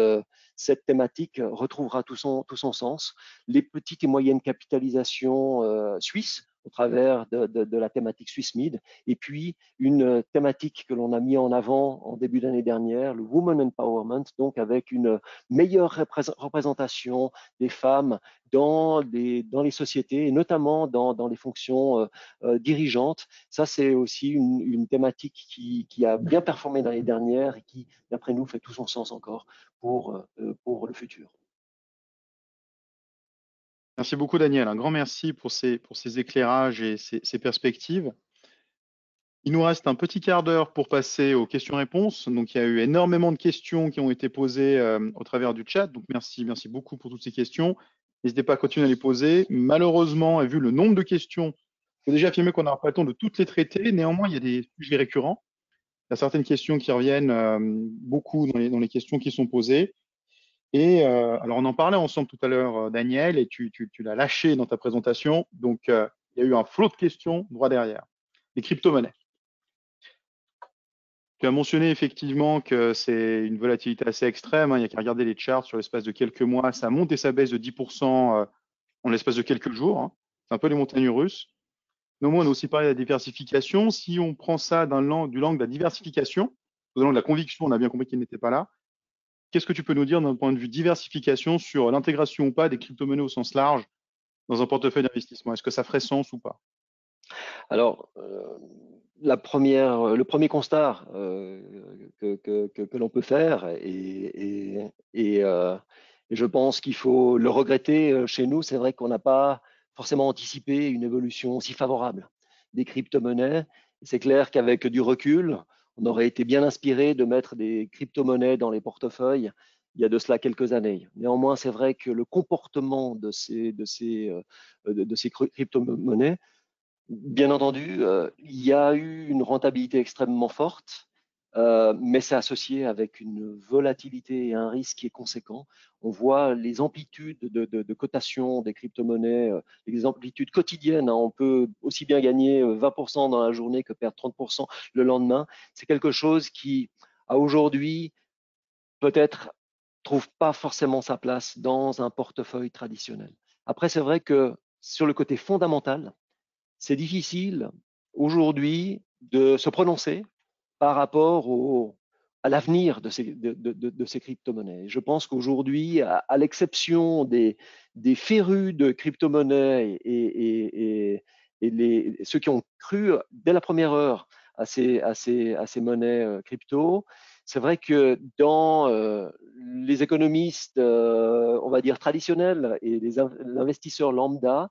thématique retrouvera tout son sens. Les petites et moyennes capitalisations suisses au travers de la thématique SwissMid. Et puis, une thématique que l'on a mis en avant en début d'année dernière, le Women Empowerment, donc avec une meilleure représentation des femmes dans les sociétés, et notamment dans les fonctions dirigeantes. Ça, c'est aussi une thématique qui a bien performé l'année dernière et qui, d'après nous, fait tout son sens encore pour le futur. Merci beaucoup, Daniel. Un grand merci pour ces éclairages et ces perspectives. Il nous reste un petit quart d'heure pour passer aux questions-réponses. Donc, il y a eu énormément de questions qui ont été posées au travers du chat. Donc, merci beaucoup pour toutes ces questions. N'hésitez pas à continuer à les poser. Malheureusement, et vu le nombre de questions, je peux déjà affirmer qu'on n'aura pas le temps de toutes les traiter. Néanmoins, il y a des sujets récurrents. Il y a certaines questions qui reviennent beaucoup dans les questions qui sont posées. Et alors, on en parlait ensemble tout à l'heure, Daniel, et tu l'as lâché dans ta présentation. Donc, il y a eu un flot de questions droit derrière. Les crypto-monnaies. Tu as mentionné effectivement que c'est une volatilité assez extrême, hein. Il n'y a qu'à regarder les charts sur l'espace de quelques mois. Ça monte et ça baisse de 10% en l'espace de quelques jours, hein. C'est un peu les montagnes russes. Néanmoins, on a aussi parlé de la diversification. Si on prend ça du l'angle de la diversification, de l'angle de la conviction, on a bien compris qu'il n'était pas là. Qu'est-ce que tu peux nous dire d'un point de vue diversification sur l'intégration ou pas des crypto-monnaies au sens large dans un portefeuille d'investissement? Est-ce que ça ferait sens ou pas? Alors, le premier constat que l'on peut faire, et je pense qu'il faut le regretter chez nous, c'est vrai qu'on n'a pas forcément anticipé une évolution si favorable des crypto-monnaies. C'est clair qu'avec du recul, on aurait été bien inspiré de mettre des crypto-monnaies dans les portefeuilles il y a de cela quelques années. Néanmoins, c'est vrai que le comportement de ces crypto-monnaies, bien entendu, il y a eu une rentabilité extrêmement forte, mais c'est associé avec une volatilité et un risque qui est conséquent. On voit les amplitudes de cotation des crypto-monnaies, les amplitudes quotidiennes, hein. On peut aussi bien gagner 20% dans la journée que perdre 30% le lendemain. C'est quelque chose qui, à aujourd'hui, peut-être trouve pas forcément sa place dans un portefeuille traditionnel. Après, c'est vrai que sur le côté fondamental, c'est difficile aujourd'hui de se prononcer par rapport à l'avenir de ces crypto-monnaies. Je pense qu'aujourd'hui, à l'exception des férus de crypto-monnaies et ceux qui ont cru dès la première heure à ces monnaies crypto, c'est vrai que dans les économistes, on va dire traditionnels et l'investisseur lambda,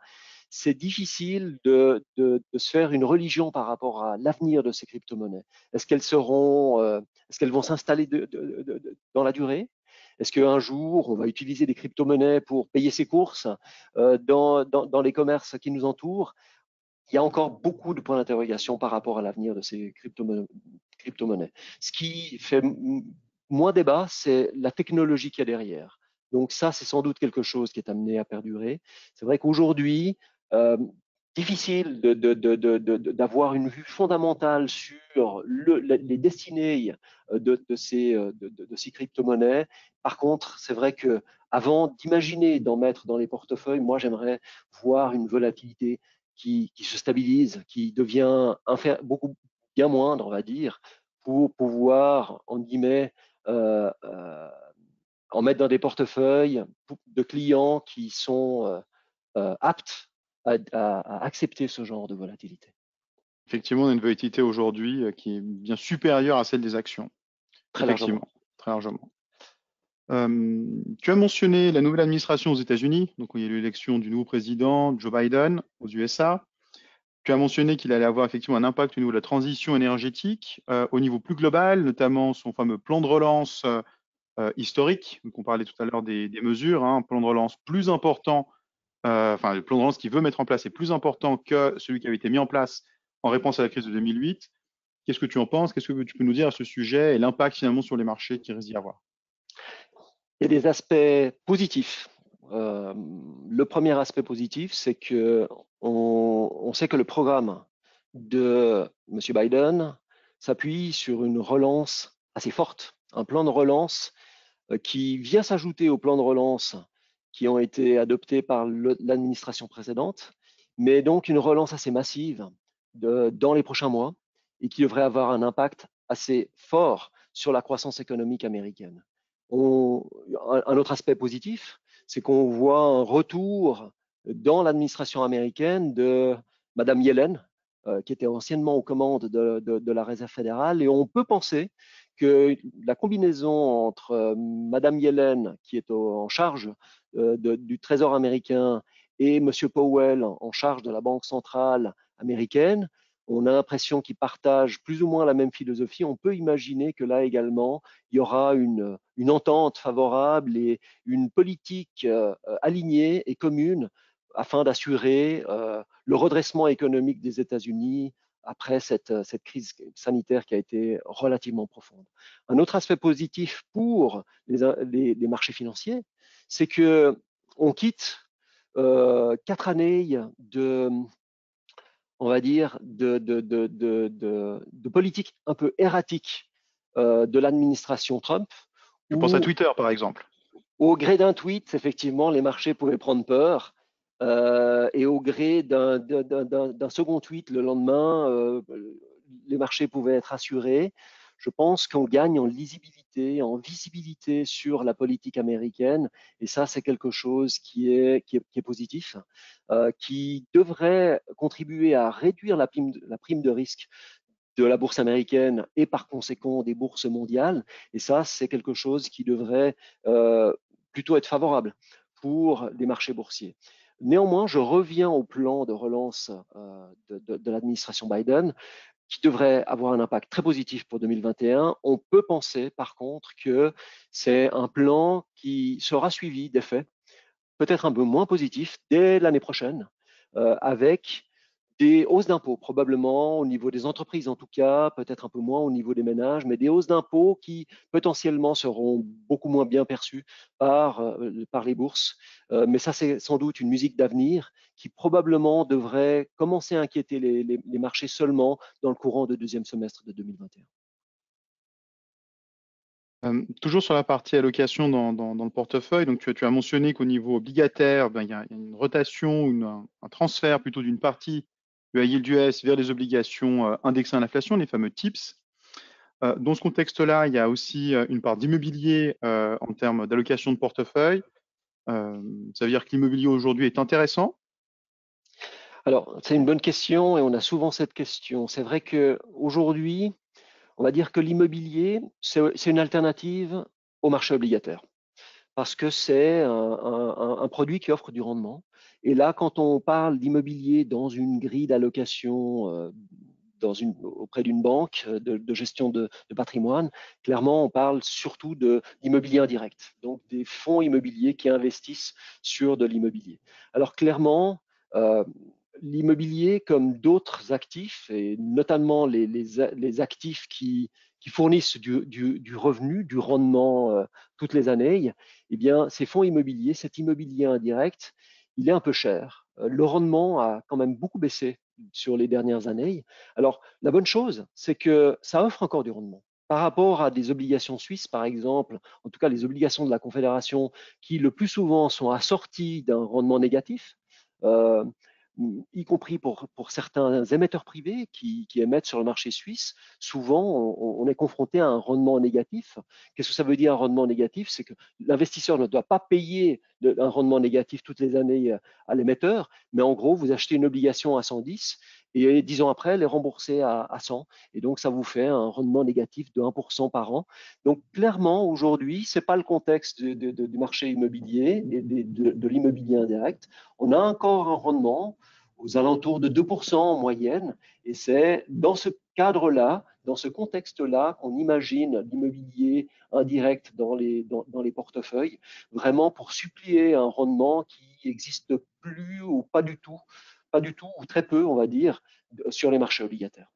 c'est difficile de se faire une religion par rapport à l'avenir de ces crypto-monnaies. Est-ce qu'elles vont s'installer dans la durée? Est-ce qu'un jour, on va utiliser des crypto-monnaies pour payer ses courses dans les commerces qui nous entourent? Il y a encore beaucoup de points d'interrogation par rapport à l'avenir de ces crypto-monnaies. Ce qui fait moins débat, c'est la technologie qu'il y a derrière. Donc ça, c'est sans doute quelque chose qui est amené à perdurer. C'est vrai qu'aujourd'hui, euh, difficile d'avoir une vue fondamentale sur les destinées de ces crypto-monnaies. Par contre, c'est vrai que avant d'imaginer d'en mettre dans les portefeuilles, moi, j'aimerais voir une volatilité qui se stabilise, qui devient beaucoup bien moindre, on va dire, pour pouvoir, en guillemets, en mettre dans des portefeuilles de clients qui sont aptes à accepter ce genre de volatilité. Effectivement, on a une volatilité aujourd'hui qui est bien supérieure à celle des actions. Très largement. Effectivement, très largement. Tu as mentionné la nouvelle administration aux États-Unis, donc il y a eu l'élection du nouveau président Joe Biden aux USA. Tu as mentionné qu'il allait avoir effectivement un impact au niveau de la transition énergétique, au niveau plus global, notamment son fameux plan de relance historique. Donc on parlait tout à l'heure des mesures, hein, un plan de relance plus important, enfin le plan de relance qu'il veut mettre en place est plus important que celui qui avait été mis en place en réponse à la crise de 2008. Qu'est-ce que tu en penses? Qu'est-ce que tu peux nous dire à ce sujet et l'impact finalement sur les marchés qu'il risque d'y avoir? Il y a des aspects positifs. Le premier aspect positif, c'est que on sait que le programme de M. Biden s'appuie sur une relance assez forte, un plan de relance qui vient s'ajouter aux plans de relance qui ont été adoptés par l'administration précédente, mais donc une relance assez massive dans les prochains mois et qui devrait avoir un impact assez fort sur la croissance économique américaine. Un autre aspect positif, c'est qu'on voit un retour dans l'administration américaine de Madame Yellen, qui était anciennement aux commandes de la Réserve fédérale, et on peut penser que la combinaison entre Madame Yellen, qui est en charge du Trésor américain, et Monsieur Powell, en charge de la Banque centrale américaine, on a l'impression qu'ils partagent plus ou moins la même philosophie. On peut imaginer que là également, il y aura une entente favorable et une politique alignée et commune afin d'assurer le redressement économique des États-Unis après cette crise sanitaire qui a été relativement profonde. Un autre aspect positif pour les marchés financiers, c'est que on quitte 4 années de, on va dire, de politique un peu erratique de l'administration Trump, Je pense à où Twitter, par exemple. au gré d'un tweet, effectivement, les marchés pouvaient prendre peur. Et au gré d'un second tweet le lendemain, les marchés pouvaient être assurés. Je pense qu'on gagne en lisibilité, en visibilité sur la politique américaine. Et ça, c'est quelque chose qui est positif, qui devrait contribuer à réduire la prime de risque de la bourse américaine et par conséquent des bourses mondiales. Et ça, c'est quelque chose qui devrait plutôt être favorable pour les marchés boursiers. Néanmoins, je reviens au plan de relance de l'administration Biden, qui devrait avoir un impact très positif pour 2021. On peut penser, par contre, que c'est un plan qui sera suivi d'effets peut-être un peu moins positifs dès l'année prochaine, avec des hausses d'impôts, probablement au niveau des entreprises en tout cas, peut-être un peu moins au niveau des ménages, mais des hausses d'impôts qui potentiellement seront beaucoup moins bien perçues par les bourses. Mais ça, c'est sans doute une musique d'avenir qui probablement devrait commencer à inquiéter les marchés seulement dans le courant du deuxième semestre de 2021. Toujours sur la partie allocation dans le portefeuille, donc tu as mentionné qu'au niveau obligataire, ben, il y a une rotation, un transfert plutôt d'une partie du high yield US vers les obligations indexées à l'inflation, les fameux TIPS. Dans ce contexte-là, il y a aussi une part d'immobilier en termes d'allocation de portefeuille. Ça veut dire que l'immobilier aujourd'hui est intéressant. Alors, c'est une bonne question et on a souvent cette question. C'est vrai qu'aujourd'hui, on va dire que l'immobilier, c'est une alternative au marché obligataire parce que c'est un produit qui offre du rendement. Et là, quand on parle d'immobilier dans une grille d'allocation auprès d'une banque de gestion de patrimoine, clairement, on parle surtout d'immobilier indirect, donc des fonds immobiliers qui investissent sur de l'immobilier. Alors clairement, euh, l'immobilier, comme d'autres actifs, et notamment les actifs qui fournissent du revenu, du rendement toutes les années, eh bien, ces fonds immobiliers, cet immobilier indirect, il est un peu cher. Le rendement a quand même beaucoup baissé sur les dernières années. Alors, la bonne chose, c'est que ça offre encore du rendement. Par rapport à des obligations suisses, par exemple, en tout cas les obligations de la Confédération, qui le plus souvent sont assorties d'un rendement négatif, euh, y compris pour certains émetteurs privés qui émettent sur le marché suisse, souvent on est confronté à un rendement négatif. Qu'est-ce que ça veut dire un rendement négatif? C'est que l'investisseur ne doit pas payer un rendement négatif toutes les années à l'émetteur, mais en gros, vous achetez une obligation à 110 et 10 ans après, elle est remboursée à 100. Et donc, ça vous fait un rendement négatif de 1% par an. Donc, clairement, aujourd'hui, ce n'est pas le contexte du marché immobilier, de l'immobilier indirect. On a encore un rendement aux alentours de 2% en moyenne. Et c'est dans ce cadre-là, dans ce contexte-là, qu'on imagine l'immobilier indirect dans les portefeuilles, vraiment pour supplier un rendement qui n'existe plus ou pas du tout, ou très peu, on va dire, sur les marchés obligataires.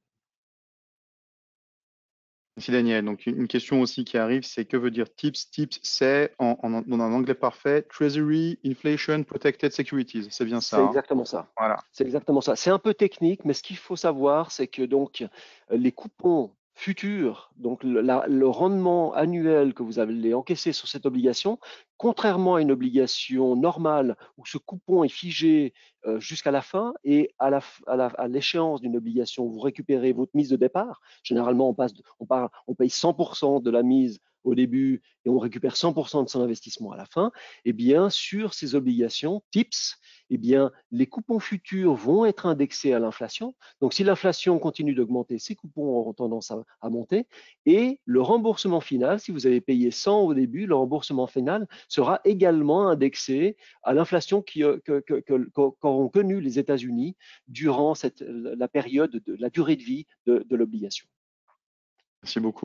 Merci Daniel. Donc une question aussi qui arrive, c'est que veut dire TIPS? TIPS, c'est dans un anglais parfait, Treasury Inflation Protected Securities. C'est bien ça, C'est hein. exactement ça. Voilà. C'est exactement ça. C'est un peu technique, mais ce qu'il faut savoir, c'est que donc les coupons futur, donc le rendement annuel que vous allez encaisser sur cette obligation, contrairement à une obligation normale où ce coupon est figé jusqu'à la fin et à l'échéance d'une obligation, vous récupérez votre mise de départ. Généralement, on paye 100% de la mise au début et on récupère 100% de son investissement à la fin. Et bien, sur ces obligations TIPS, eh bien, les coupons futurs vont être indexés à l'inflation. Donc, si l'inflation continue d'augmenter, ces coupons auront tendance à monter. Et le remboursement final, si vous avez payé 100 au début, le remboursement final sera également indexé à l'inflation qu'auront connu les États-Unis durant la période de la durée de vie de l'obligation. Merci beaucoup.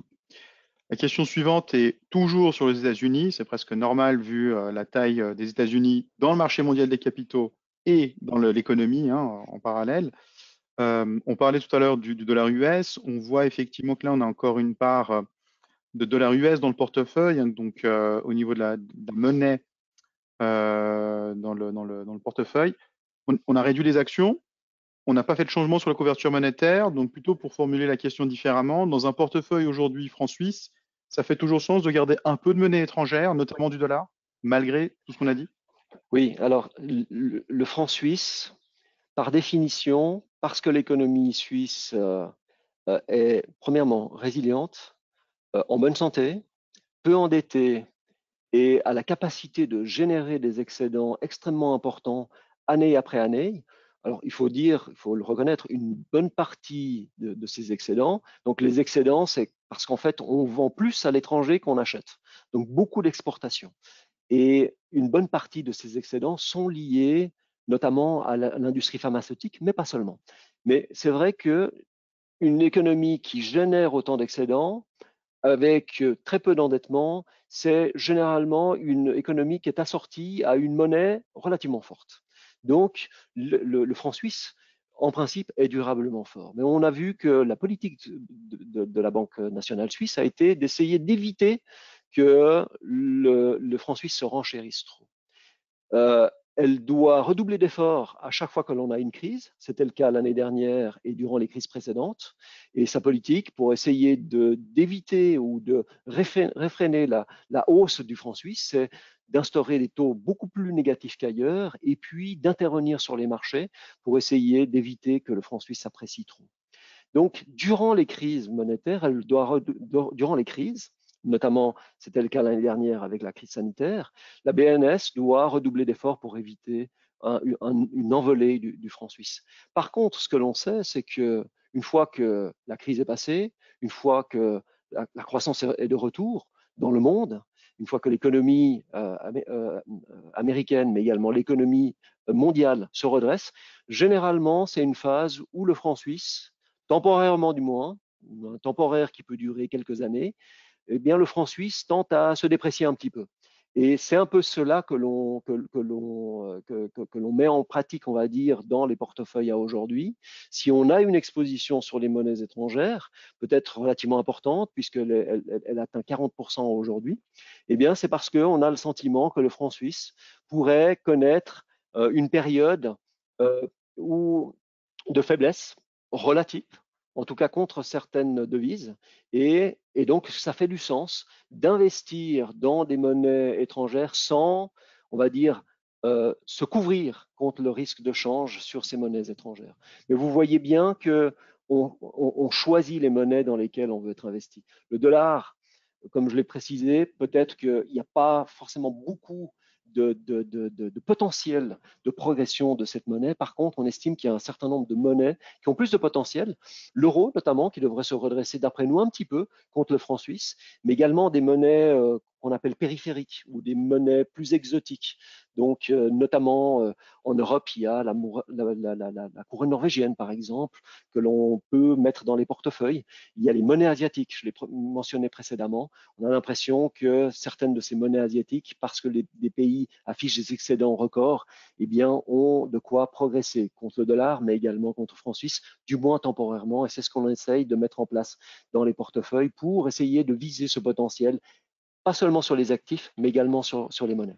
La question suivante est toujours sur les États-Unis. C'est presque normal vu la taille des États-Unis dans le marché mondial des capitaux et dans l'économie hein, en parallèle. On parlait tout à l'heure du dollar US. On voit effectivement que là, on a encore une part de dollar US dans le portefeuille, hein, donc au niveau de la monnaie dans le portefeuille. On a réduit les actions. On n'a pas fait de changement sur la couverture monétaire, donc plutôt pour formuler la question différemment, dans un portefeuille aujourd'hui franc-suisse, ça fait toujours sens de garder un peu de monnaie étrangère, notamment du dollar, malgré tout ce qu'on a dit? Oui, alors le franc suisse, par définition, parce que l'économie suisse est premièrement résiliente, en bonne santé, peu endettée et a la capacité de générer des excédents extrêmement importants année après année. Alors, il faut dire, il faut le reconnaître, une bonne partie de ces excédents. Donc, les excédents, c'est parce qu'en fait, on vend plus à l'étranger qu'on achète. Donc, beaucoup d'exportations. Et une bonne partie de ces excédents sont liés notamment à l'industrie pharmaceutique, mais pas seulement. Mais c'est vrai que une économie qui génère autant d'excédents, avec très peu d'endettement, c'est généralement une économie qui est assortie à une monnaie relativement forte. Donc, le franc suisse, en principe, est durablement fort. Mais on a vu que la politique de la Banque nationale suisse a été d'essayer d'éviter que le franc suisse se renchérisse trop. Euh, Elle doit redoubler d'efforts à chaque fois que l'on a une crise. C'était le cas l'année dernière et durant les crises précédentes. Et sa politique, pour essayer d'éviter ou de réfréner la hausse du franc suisse, c'est d'instaurer des taux beaucoup plus négatifs qu'ailleurs et puis d'intervenir sur les marchés pour essayer d'éviter que le franc suisse s'apprécie trop. Donc, durant les crises monétaires, durant les crises, notamment c'était le cas l'année dernière avec la crise sanitaire, la BNS doit redoubler d'efforts pour éviter une envolée du franc suisse. Par contre, ce que l'on sait, c'est que une fois que la crise est passée, une fois que la croissance est de retour dans le monde, une fois que l'économie américaine, mais également l'économie mondiale se redresse, généralement, c'est une phase où le franc suisse temporairement du moins, un temporaire qui peut durer quelques années, eh bien, le franc suisse tente à se déprécier un petit peu. Et c'est un peu cela que l'on met en pratique, on va dire, dans les portefeuilles à aujourd'hui. Si on a une exposition sur les monnaies étrangères, peut-être relativement importante, puisqu'elle atteint 40% aujourd'hui, eh bien, c'est parce qu'on a le sentiment que le franc suisse pourrait connaître une période euh, où, de faiblesse relative, en tout cas contre certaines devises. Et donc, ça fait du sens d'investir dans des monnaies étrangères sans, on va dire, se couvrir contre le risque de change sur ces monnaies étrangères. Mais vous voyez bien que on choisit les monnaies dans lesquelles on veut être investi. Le dollar, comme je l'ai précisé, peut-être qu'il n'y a pas forcément beaucoup de potentiel de progression de cette monnaie. Par contre, on estime qu'il y a un certain nombre de monnaies qui ont plus de potentiel. L'euro, notamment, qui devrait se redresser, d'après nous, un petit peu contre le franc suisse, mais également des monnaies qu'on appelle périphériques ou des monnaies plus exotiques. Donc, notamment en Europe, il y a la couronne norvégienne, par exemple, que l'on peut mettre dans les portefeuilles. Il y a les monnaies asiatiques, je l'ai mentionné précédemment. On a l'impression que certaines de ces monnaies asiatiques, parce que les pays affichent des excédents records, eh bien, ont de quoi progresser contre le dollar, mais également contre le franc suisse, du moins temporairement. Et c'est ce qu'on essaye de mettre en place dans les portefeuilles pour essayer de viser ce potentiel, pas seulement sur les actifs, mais également sur les monnaies.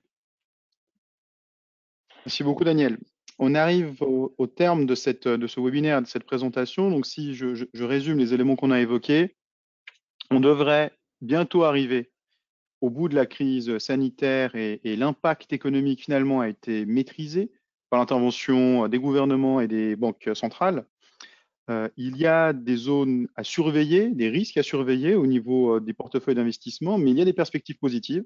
Merci beaucoup, Daniel. On arrive au terme de ce webinaire, de cette présentation. Donc, si je résume les éléments qu'on a évoqués, On devrait bientôt arriver au bout de la crise sanitaire et l'impact économique finalement a été maîtrisé par l'intervention des gouvernements et des banques centrales. Il y a des zones à surveiller, des risques à surveiller au niveau des portefeuilles d'investissement, mais il y a des perspectives positives.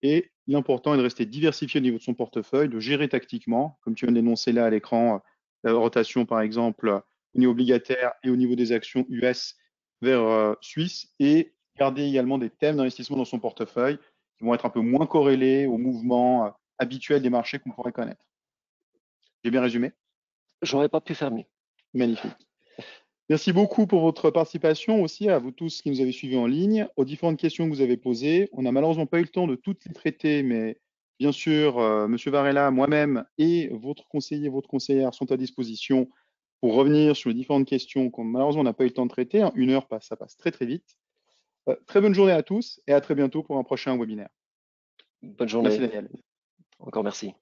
Et l'important est de rester diversifié au niveau de son portefeuille, de gérer tactiquement, comme tu viens d'énoncer là à l'écran, la rotation par exemple au niveau obligataire et au niveau des actions US vers Suisse, et garder également des thèmes d'investissement dans son portefeuille qui vont être un peu moins corrélés aux mouvements habituels des marchés qu'on pourrait connaître. J'ai bien résumé? J'aurais pas pu faire mieux. Magnifique. Merci beaucoup pour votre participation aussi, à vous tous qui nous avez suivis en ligne, aux différentes questions que vous avez posées. On n'a malheureusement pas eu le temps de toutes les traiter, mais bien sûr, Monsieur Varela, moi-même et votre conseiller, votre conseillère sont à disposition pour revenir sur les différentes questions qu'on malheureusement n'a pas eu le temps de traiter. En 1 heure, ça passe très très vite. Très bonne journée à tous et à très bientôt pour un prochain webinaire. Bonne Merci journée. Daniel. Encore merci.